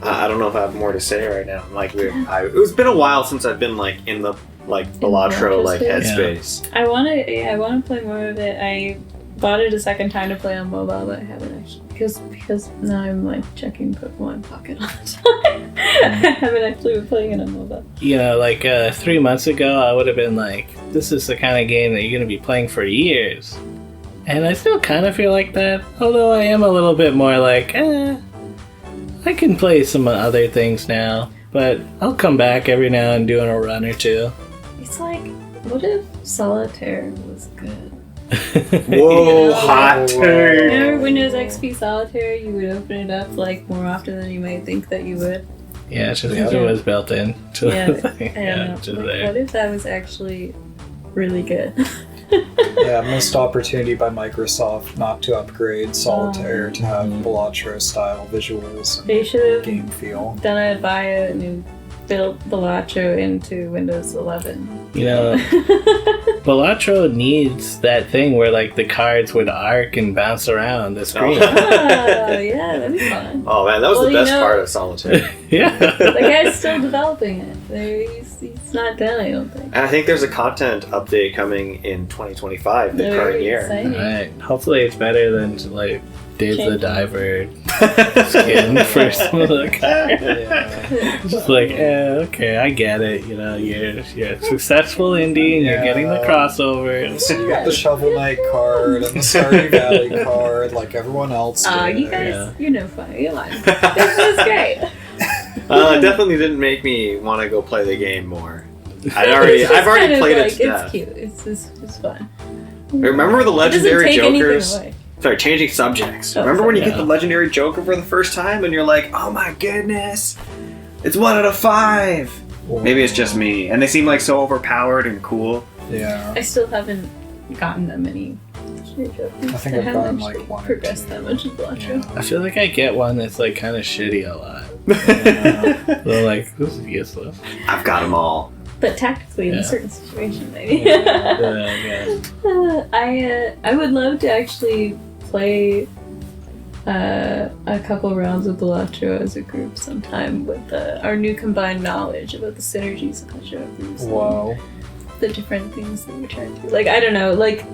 I don't know if I have more to say right now. Like, it's been a while since I've been, like, in the, like, Balatro, like, space. headspace. I want to play more of it. I bought it a second time to play on mobile, but I haven't actually, because now I'm, like, checking Pokemon Pocket all the time. I haven't actually been playing it on mobile. You know, like 3 months ago, I would have been like, this is the kind of game that you're going to be playing for years. And I still kind of feel like that, although I am a little bit more like, I can play some other things now, but I'll come back every now and do a run or two. It's like, what if Solitaire was good? Whoa, hot take. Remember Windows XP Solitaire? You would open it up, like, more often than you might think that you would. Yeah, it's just because it was built in to Yeah, the thing. I don't know. just Like, there. what if that was actually really good? Yeah, missed opportunity by Microsoft not to upgrade Solitaire to have Balatro style visuals and They should have game feel. done it via and built Balatro into Windows 11. You know, Balatro needs that thing where like the cards would arc and bounce around the screen. Oh, yeah, that'd be fun. Oh man, that was Well, the you best know- part of Solitaire. Yeah. The guy's still developing it. He's not done, I don't think. And I think there's a content update coming in 2025, the Very current year. exciting. Alright, hopefully it's better than like Dave the Diver skin for some of the cards. Just like, okay, I get it. You know, you're a successful indie and you're getting the crossover. So you got the Shovel Knight card and the Stardew Valley card, like everyone else did. You guys, you're no fun. You're lying. This was great. It definitely didn't make me want to go play the game more. I've already played it to death. It's cute. It's fun. Remember the legendary Jokers? Away. Sorry, changing subjects. Remember when you get the legendary Joker for the first time and you're like, oh my goodness, it's 1 out of 5. Maybe it's just me. And they seem like so overpowered and cool. Yeah. I still haven't gotten that many. I think I've gotten like 1 or 2. Progressed that much in Balatro. Yeah. I feel like I get one that's like kind of shitty a lot. So like, this is useless. I've got them all. But tactically, in a certain situation, maybe. I would love to actually play a couple rounds of Balatro as a group sometime with our new combined knowledge about the synergies of the show groups. Wow. The different things that we're trying to do. Like, I don't know, like,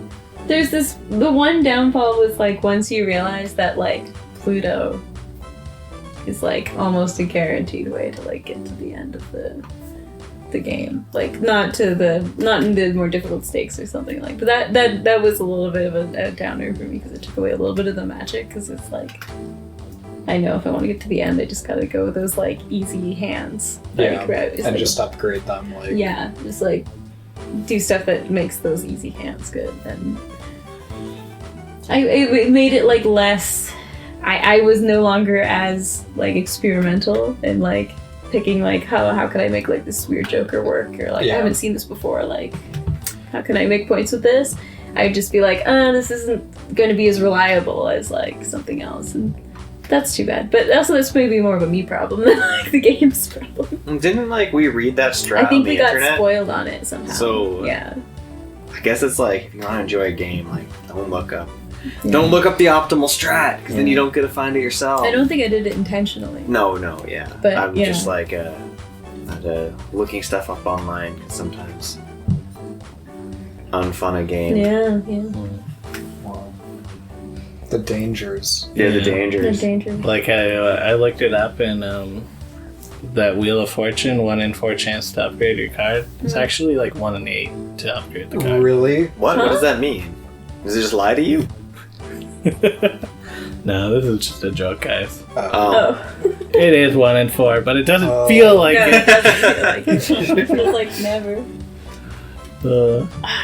there's the one downfall was, like, once you realize that, like, Pluto is, like, almost a guaranteed way to, like, get to the end of the game, like not in the more difficult stakes or something like. But that was a little bit of a downer for me because it took away a little bit of the magic. Because it's like, I know if I want to get to the end, I just gotta go with those like easy hands. Yeah, and like, just upgrade them. Like just like do stuff that makes those easy hands good. And it made it like less. I was no longer as like experimental and like picking like how can I make like this weird Joker work, or like I haven't seen this before, like how can I make points with this. I'd just be like, this isn't going to be as reliable as like something else, and that's too bad. But also this may be more of a me problem than like the game's problem. Didn't like we read that strat I think on the we got internet? spoiled on it somehow. So yeah, I guess it's like if you want to enjoy a game, like don't look up the optimal strat, because then you don't get to find it yourself. I don't think I did it intentionally. No, but I'm just like looking stuff up online, 'cause sometimes unfun a game. Yeah. Wow. The dangers. Yeah, the dangers. Like I looked it up in that Wheel of Fortune, 1 in 4 chance to upgrade your card. It's actually like 1 in 8 to upgrade the card. Really? What? What does that mean? Does it just lie to you? No, this is just a joke, guys. It is 1 in 4, but it doesn't feel like it. It doesn't feel like it. It feels like never.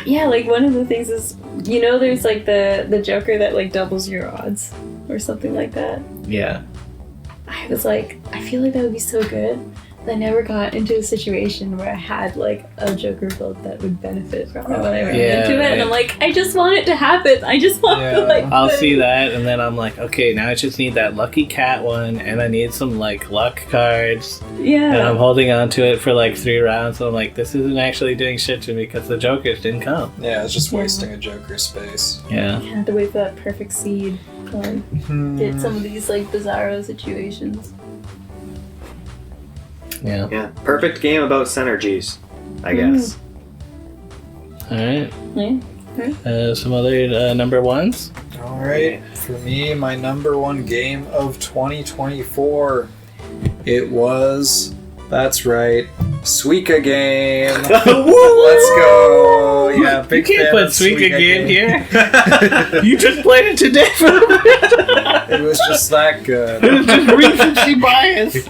Yeah, like one of the things is, you know, there's like the Joker that like doubles your odds or something like that. Yeah. I was like, I feel like that would be so good. I never got into a situation where I had like a Joker build that would benefit from it when I ran into it, and I'm like, I just want it to happen. I just want to like. I'll see that, and then I'm like, okay, now I just need that lucky cat one, and I need some like luck cards. Yeah. And I'm holding on to it for like 3 rounds. So I'm like, this isn't actually doing shit to me because the Jokers didn't come. Yeah, it's just wasting a Joker space. Yeah. You had to wait for that perfect seed. Get some of these like bizarro situations. Yeah. Yeah. Perfect game about synergies, I guess. Alright. Yeah. Some other number ones? Alright. For me, my number 1 game of 2024, it was, that's right, Suika game. Let's go. Yeah, big You can't put Suika game here. You just played it today for a bit. It was just that good. It was just recency bias.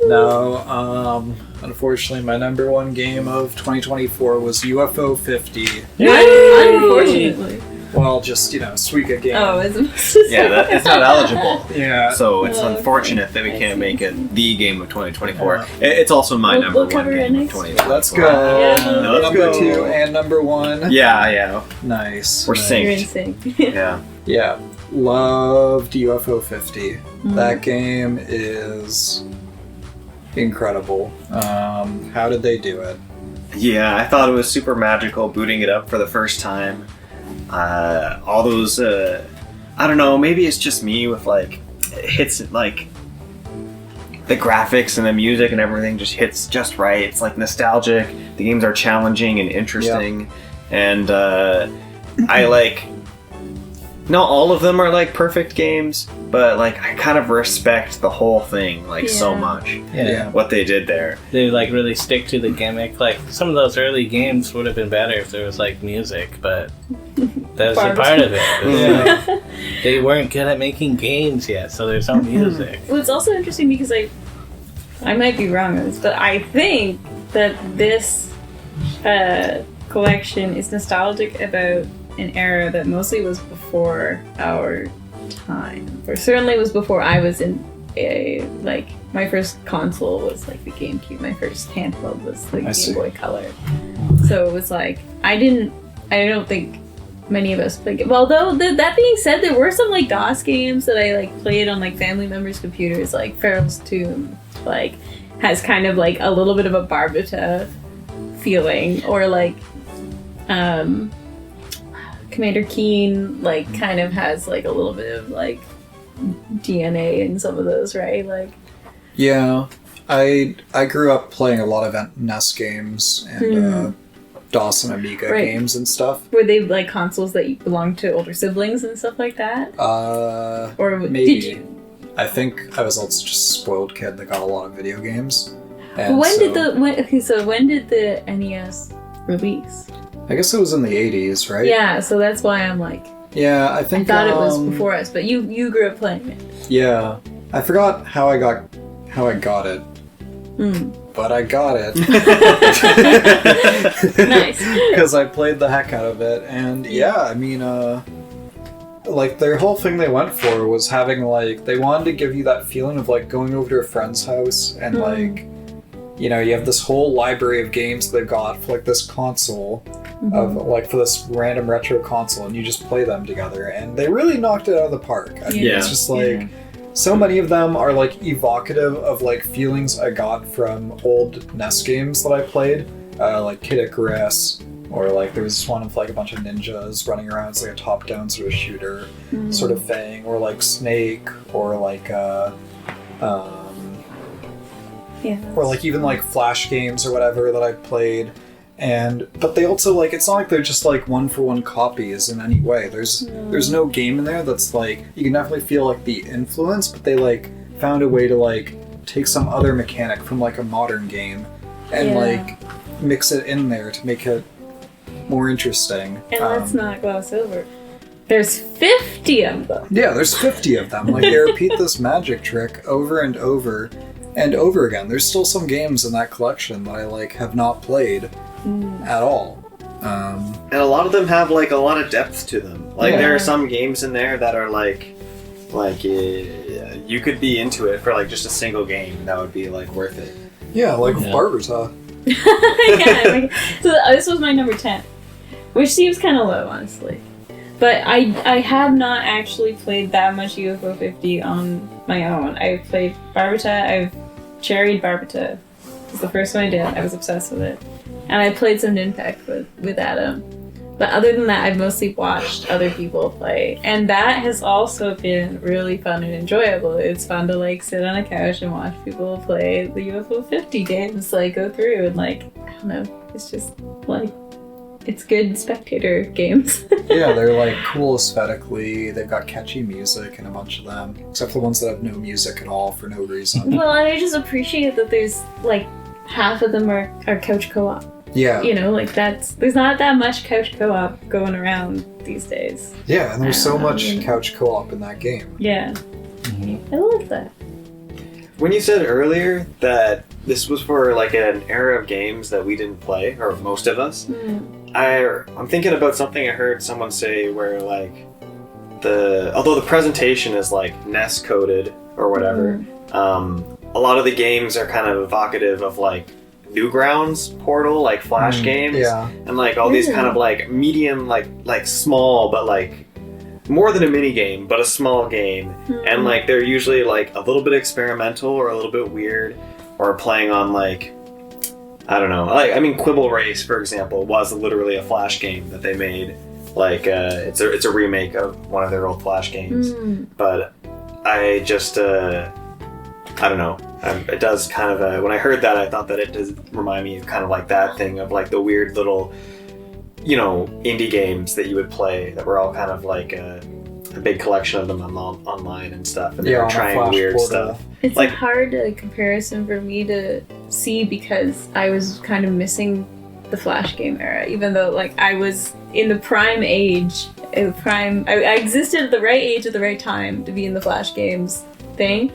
No, unfortunately, my number 1 game of 2024 was UFO 50. Unfortunately. Well, just, Suika game. Oh, it's not eligible. Yeah. So it's unfortunate that we can't make it the game of 2024. It's also my number 1 game of 2024. Let's go. Yeah. Number 2 and number 1. Yeah. Nice. We're You're in synced. sync. Yeah. Loved UFO 50. That game is incredible. How did they do it? Yeah, I thought it was super magical booting it up for the first time. All those, I don't know, maybe it's just me with like, it hits like, the graphics and the music and everything just hits just right. It's like nostalgic. The games are challenging and interesting. And I like, not all of them are like perfect games, but like I kind of respect the whole thing like so much. Yeah. What they did there. They like really stick to the gimmick. Like some of those early games would have been better if there was like music, but that's a part of it. It's like, they weren't good at making games yet, so there's no music. Well, it's also interesting because I might be wrong on this, but I think that this collection is nostalgic about an era that mostly was before our time, or certainly was before I was in like my first console was like the GameCube, my first handheld was the Game Boy Color. So it was like I don't think many of us played. Well, though that being said, there were some like DOS games that I like played on like family members' computers, like Pharaoh's Tomb, like has kind of like a little bit of a Barbata feeling, or like Commander Keen, like, kind of has, like, a little bit of, like, DNA in some of those, right? Like, yeah, I grew up playing a lot of NES games and DOS and Amiga games and stuff. Were they, like, consoles that belonged to older siblings and stuff like that? Or maybe. Did you? I think I was also just a spoiled kid that got a lot of video games. And when did the NES release? I guess it was in the 80s, right? Yeah, so that's why I'm like... Yeah, I think... I thought it was before us, but you grew up playing it. Yeah. I forgot how I got it. But I got it. Nice. Because I played the heck out of it. And yeah, I mean, like, their whole thing they went for was having, like... They wanted to give you that feeling of, like, going over to a friend's house and, like... You know, you have this whole library of games they've got for, like, this console... of like for this random retro console, and you just play them together, and they really knocked it out of the park. I mean, it's just like so many of them are like evocative of like feelings I got from old NES games that I played, like Kid Icarus, or like there was this one of like a bunch of ninjas running around. It's like a top-down sort of shooter sort of thing, or like Snake, or like or like even like Flash games or whatever that I played. But they also, like, it's not like they're just like one-for-one copies in any way. There's no game in there that's like, you can definitely feel like the influence, but they like found a way to like take some other mechanic from like a modern game and like mix it in there to make it more interesting. And let's not gloss over, there's 50 of them. Yeah, there's 50 of them. Like, they repeat this magic trick over and over and over again. There's still some games in that collection that I like have not played at all. And a lot of them have like a lot of depth to them. Like there are some games in there that are like you could be into it for like just a single game. That would be like worth it. Yeah, like Barbata. So this was my number 10, which seems kind of low, honestly. But I have not actually played that much UFO 50 on my own. I've played Barbata. I've cherried Barbata. It was the first one I did. I was obsessed with it. And I played some Ninpeck with Adam. But other than that, I've mostly watched other people play. And that has also been really fun and enjoyable. It's fun to like sit on a couch and watch people play the UFO 50 games, like go through and like, I don't know, it's just like, it's good spectator games. Yeah, they're like cool aesthetically. They've got catchy music in a bunch of them, except for the ones that have no music at all for no reason. Well, and I just appreciate that there's like half of them are couch co-op. Yeah. You know, like there's not that much couch co-op going around these days. Yeah, and there's so much couch co-op in that game. Yeah. I love that. When you said earlier that this was for like an era of games that we didn't play, or most of us, I'm thinking about something I heard someone say where like although the presentation is like NES coded or whatever, a lot of the games are kind of evocative of like Newgrounds Portal, like Flash games, and like all these kind of like medium, like small, but like more than a mini game, but a small game, and like they're usually like a little bit experimental or a little bit weird, or playing on like, I don't know, like I mean Quibble Race, for example, was literally a Flash game that they made. Like it's a remake of one of their old Flash games, but I just I don't know. It does kind of when I heard that, I thought that it does remind me of kind of like that thing of like the weird little, you know, indie games that you would play that were all kind of like a big collection of them online and stuff, and they Yeah, were on a trying Flash weird portal. stuff. It's Like- a hard comparison for me to see because I was kind of missing the Flash game era, even though like I was in the prime age, I existed at the right age at the right time to be in the Flash games thing,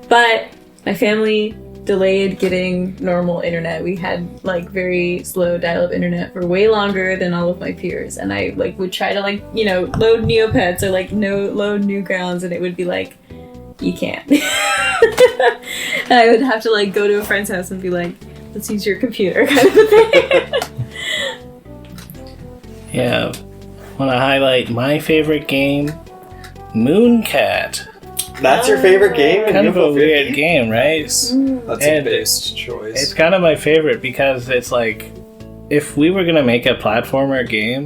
but my family delayed getting normal internet. We had like very slow dial-up internet for way longer than all of my peers, and I like would try to like load Neopets or like load Newgrounds, and it would be like you can't. And I would have to like go to a friend's house and be like, let's use your computer kind of a thing. Yeah. Want to highlight my favorite game, Mooncat. That's your favorite game? in Kind of a UFO 50? weird game, right? That's And a based choice. It's kind of my favorite because it's like, if we were gonna make a platformer game,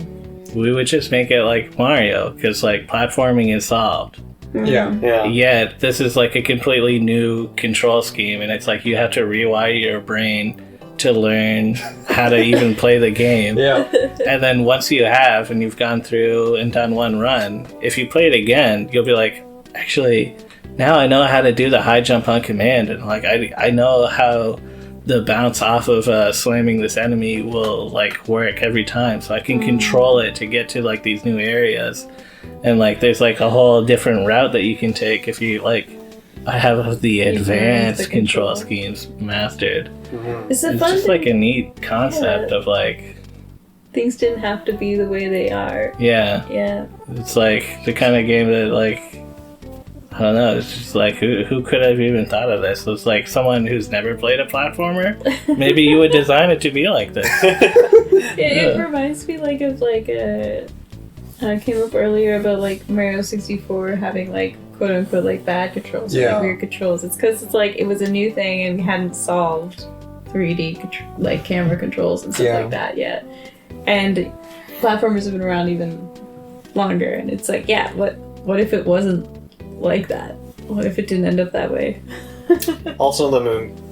we would just make it like Mario, because like platforming is solved. Yeah. Yeah. Yet this is like a completely new control scheme, and it's like you have to rewire your brain to learn how to even play the game. Yeah. And then once you have, and you've gone through and done one run, if you play it again, you'll be like, actually, now I know how to do the high jump on command, and like I know how the bounce off of slamming this enemy will like work every time, so I can control it to get to like these new areas. And like there's like a whole different route that you can take if you like. I have the advanced control schemes mastered. It's a It's fun just thing. like a neat concept of like, Things didn't have to be the way they are. yeah, Yeah. it's like the kind of game that like, I don't know, it's just like who could have even thought of this? It's like someone who's never played a platformer, maybe you would design it to be like this. It reminds me like of like came up earlier about like Mario 64 having like quote unquote like bad controls, Yeah. like weird controls. It's because it's like it was a new thing and we hadn't solved 3D like camera controls and stuff Yeah. like that yet. And platformers have been around even longer, and it's like, yeah, what if it wasn't like that? What if it didn't end up that way? Also, the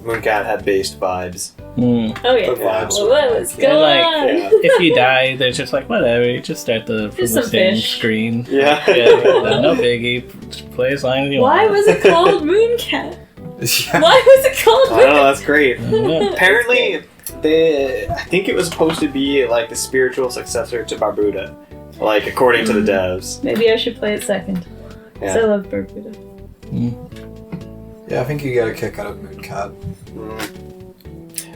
Mooncat had based vibes. Mm. Oh yeah, The vibes well, were what's like- going like, on? Yeah. If you die, they're just like, whatever, you just start from Just the some same fish. screen. Yeah. Yeah, no biggie. Just play as long as you Why want. was it called Mooncat? Yeah. Why was it called I know, Mooncat? that's great. Yeah. Apparently, I think it was supposed to be like the spiritual successor to Barbuda, like according to the devs. Maybe I should play it second. 'Cause I Yeah. love Barbuda. Yeah, I think you get a kick out of Mooncat.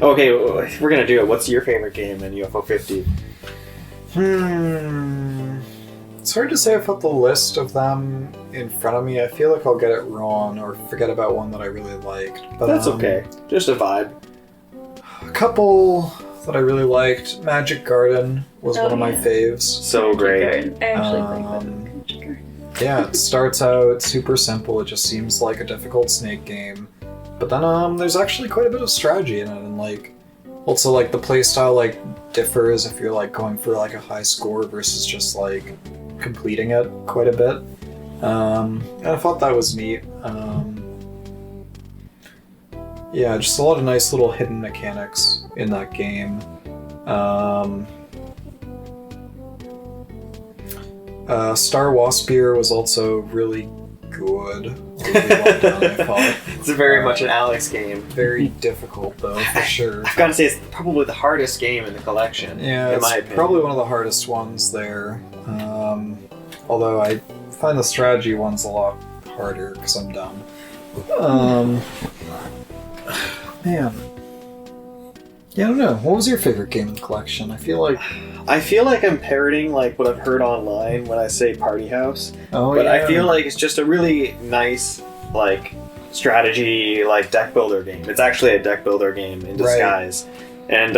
Okay, we're gonna do it. What's your favorite game in UFO 50? It's hard to say. I've got the list of them in front of me. I feel like I'll get it wrong or forget about one that I really liked. But That's okay. Just a vibe. A couple that I really liked. Magic Garden was one of my yeah. faves. So great. Garden. I actually like that. Um, Magic Garden. Yeah, it starts out super simple. It just seems like a difficult snake game. But then there's actually quite a bit of strategy in it, and like also like the playstyle like differs if you're like going for like a high score versus just like completing it quite a bit. And I thought that was neat. Yeah, just a lot of nice little hidden mechanics in that game. Star Waspier was also really good. Really well done, I thought. It's very much an Alex game. Very difficult though, for sure. I've got to say, it's probably the hardest game in the collection. Yeah, in it's my opinion. probably one of the hardest ones there. Although I find the strategy ones a lot harder because I'm dumb. Man. Yeah, I don't know. What was your favorite game in the collection? I feel like I'm parroting like what I've heard online when I say Party House. oh But yeah. I feel like it's just a really nice, like, strategy, like, deck builder game. It's actually a deck builder game in disguise. And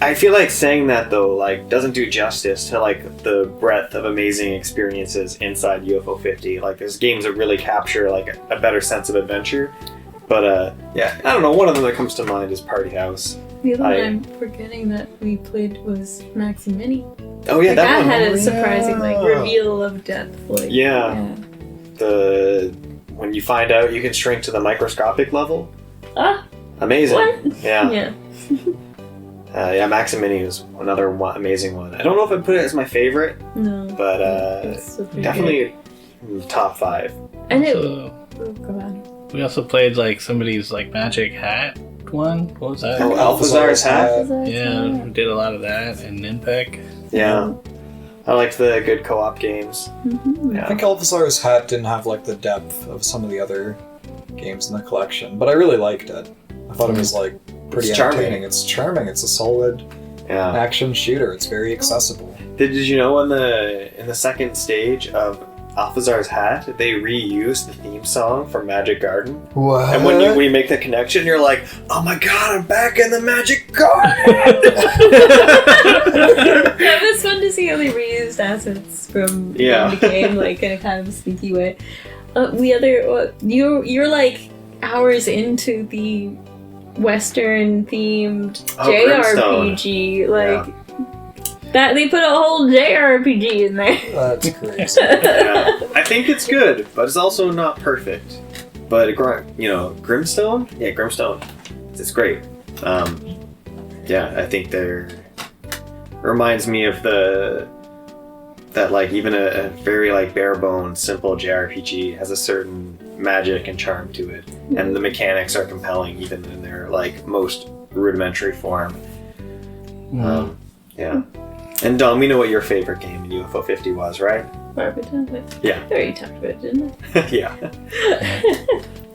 I feel like saying that, though, like, doesn't do justice to, like, the breadth of amazing experiences inside UFO 50. Like, there's games that really capture, like, a better sense of adventure. But, yeah, I don't know, one of them that comes to mind is Party House. The other one I- I'm forgetting that we played was Max and Mini. Oh, yeah, Like, that one. had Oh, a surprising like yeah. reveal of depth. Like, Yeah. When you find out you can shrink to the microscopic level. Ah, Amazing. what? Yeah. Yeah. Max and Minnie was another amazing one. I don't know if I'd put it as my favorite, No. but definitely top 5. And it. So, Go on. we also played like somebody's like magic hat one. What was that? Oh, Alphazar's hat. Yeah, we did a lot of that and Nimpec. Yeah. I liked the good co-op games. Mm-hmm. Yeah. I think Alphazar's hat didn't have like the depth of some of the other games in the collection, but I really liked it. I thought it was like pretty It's entertaining. charming. It's charming. It's a solid Yeah. action shooter. It's very accessible. Did you know in the second stage of Alphazar's hat, they reused the theme song from Magic Garden? What? And when you make the connection, you're like, oh my god, I'm back in the Magic Garden! That was fun to see how they reused assets from the game, like in a kind of a sneaky way. You're like hours into the Western themed JRPG, like that they put a whole JRPG in there. That's crazy. Yeah. I think it's good, but it's also not perfect. But Grimstone? Yeah, Grimstone. It's great. I think reminds me of that like even a very like bare bones simple JRPG has a certain magic and charm to it, and the mechanics are compelling even in their like most rudimentary form. And Dom, we know what your favorite game in UFO 50 was, right? Yeah. I already talked about it, didn't I? Yeah.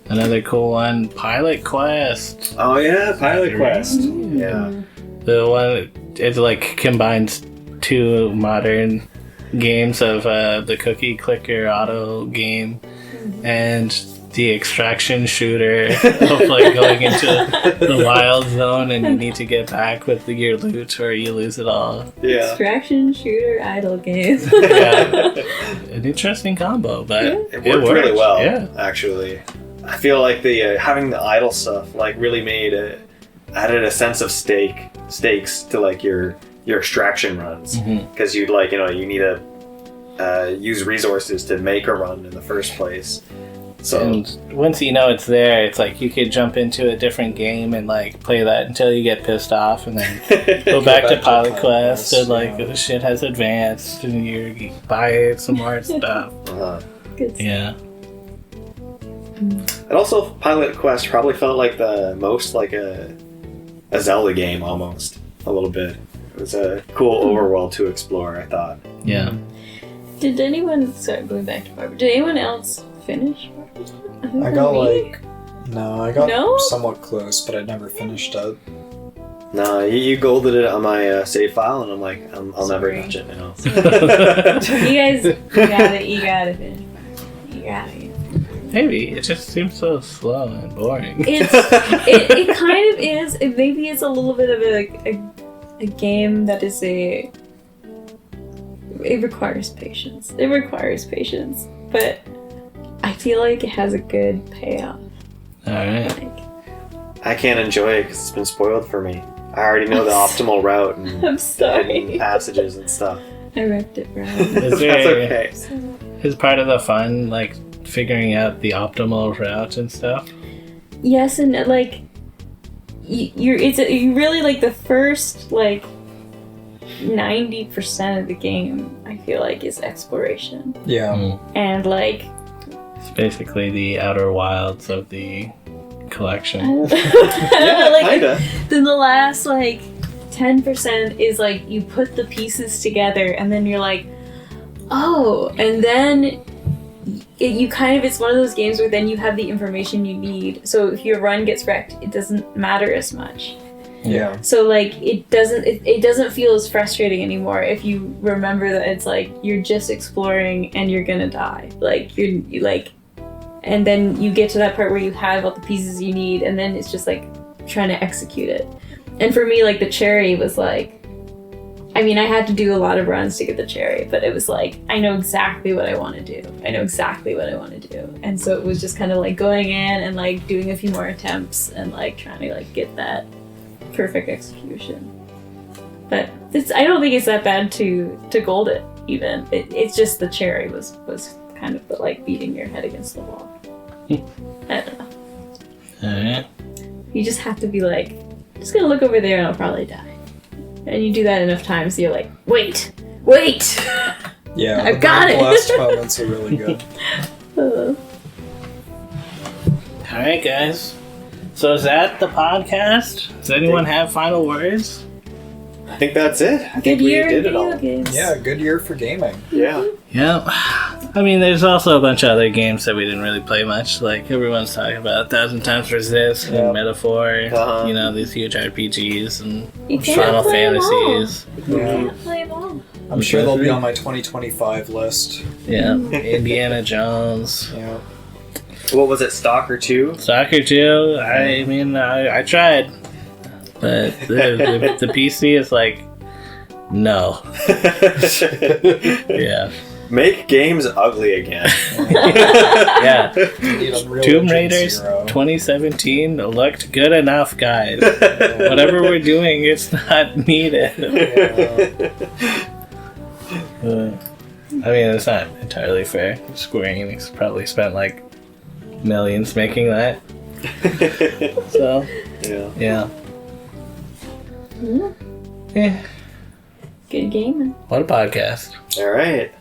Another cool one, Pilot Quest. Oh yeah, Pilot Quest. Mm-hmm. Yeah. The one it like combines 2 modern games of the cookie clicker auto game and the extraction shooter of like going into the wild zone and you need to get back with your loot or you lose it all. Yeah. Extraction shooter idle game. Yeah. An interesting combo, but It worked really well. Yeah. Actually, I feel like the having the idle stuff like really added a sense of stakes to like your extraction runs, because you need to use resources to make a run in the first place. So and once you know it's there, it's like you could jump into a different game and like play that until you get pissed off and then go back to Pilot Quest and like the shit has advanced and you buy some more stuff. Good. Yeah. And also Pilot Quest probably felt like the most like a Zelda game almost, a little bit. It was a cool overworld to explore, I thought. Yeah. Did anyone, going back to Barbara, did anyone else finish? I got somewhat close, but I never finished it. No, you golded it on my save file, and I'm like, I'll never touch it now. You guys, you gotta finish. You gotta. Maybe it just seems so slow and boring. It kind of is. Maybe it's a little bit of a game that is it requires patience. It requires patience, but I feel like it has a good payoff. All right. I can't enjoy it because it's been spoiled for me. I already know the optimal route and I'm sorry. hidden passages and stuff. I wrecked it, Brian. Is That's okay. Is part of the fun like figuring out the optimal route and stuff? Yes, and like you really like the first like 90% of the game. I feel like is exploration. Yeah. And like It's basically the outer wilds of the collection. Kinda. Then the last like 10% is like you put the pieces together and then you're like, oh, and then it's one of those games where then you have the information you need. So if your run gets wrecked, it doesn't matter as much. Yeah. So like it doesn't feel as frustrating anymore if you remember that it's like you're just exploring and you're gonna die. Like you like, and then you get to that part where you have all the pieces you need, and then it's just like trying to execute it. And for me, like the cherry was like, I mean, I had to do a lot of runs to get the cherry, but it was like I know exactly what I want to do. And so it was just kind of like going in and like doing a few more attempts and like trying to like get that perfect execution. But I don't think it's that bad to gold it even. It's just the cherry was kind of like beating your head against the wall. I don't know. Alright. You just have to be like, just gonna look over there and I'll probably die. And you do that enough times, you're like, wait! Yeah, I've got it. Blast moments are really good. Alright, guys. So is that the podcast? Does anyone have final words? I think that's it. I Good think we year in did it video all. games. Yeah, good year for gaming. Yeah. Yeah. I mean, there's also a bunch of other games that we didn't really play much. Like, everyone's talking about 1,000 Times Resist Yeah. and Metaphor. Uh-huh. You know, these huge RPGs and You can't Final play 'em all. Fantasies. You Yeah. can't play them all. I'm sure they'll be on my 2025 list. Yeah. Indiana Jones. Yeah. What was it, Stalker 2? Soccer 2. I mean, I tried. But the PC is like, no. Yeah. Make games ugly again. Yeah. Need Unreal Tomb Engine Raiders 0. 2017 looked good enough, guys. Whatever we're doing, it's not needed. Yeah. I mean, it's not entirely fair. Square Enix probably spent like millions making that. So, Yeah. yeah. Mm, Yeah. Good gaming. What a podcast. All right.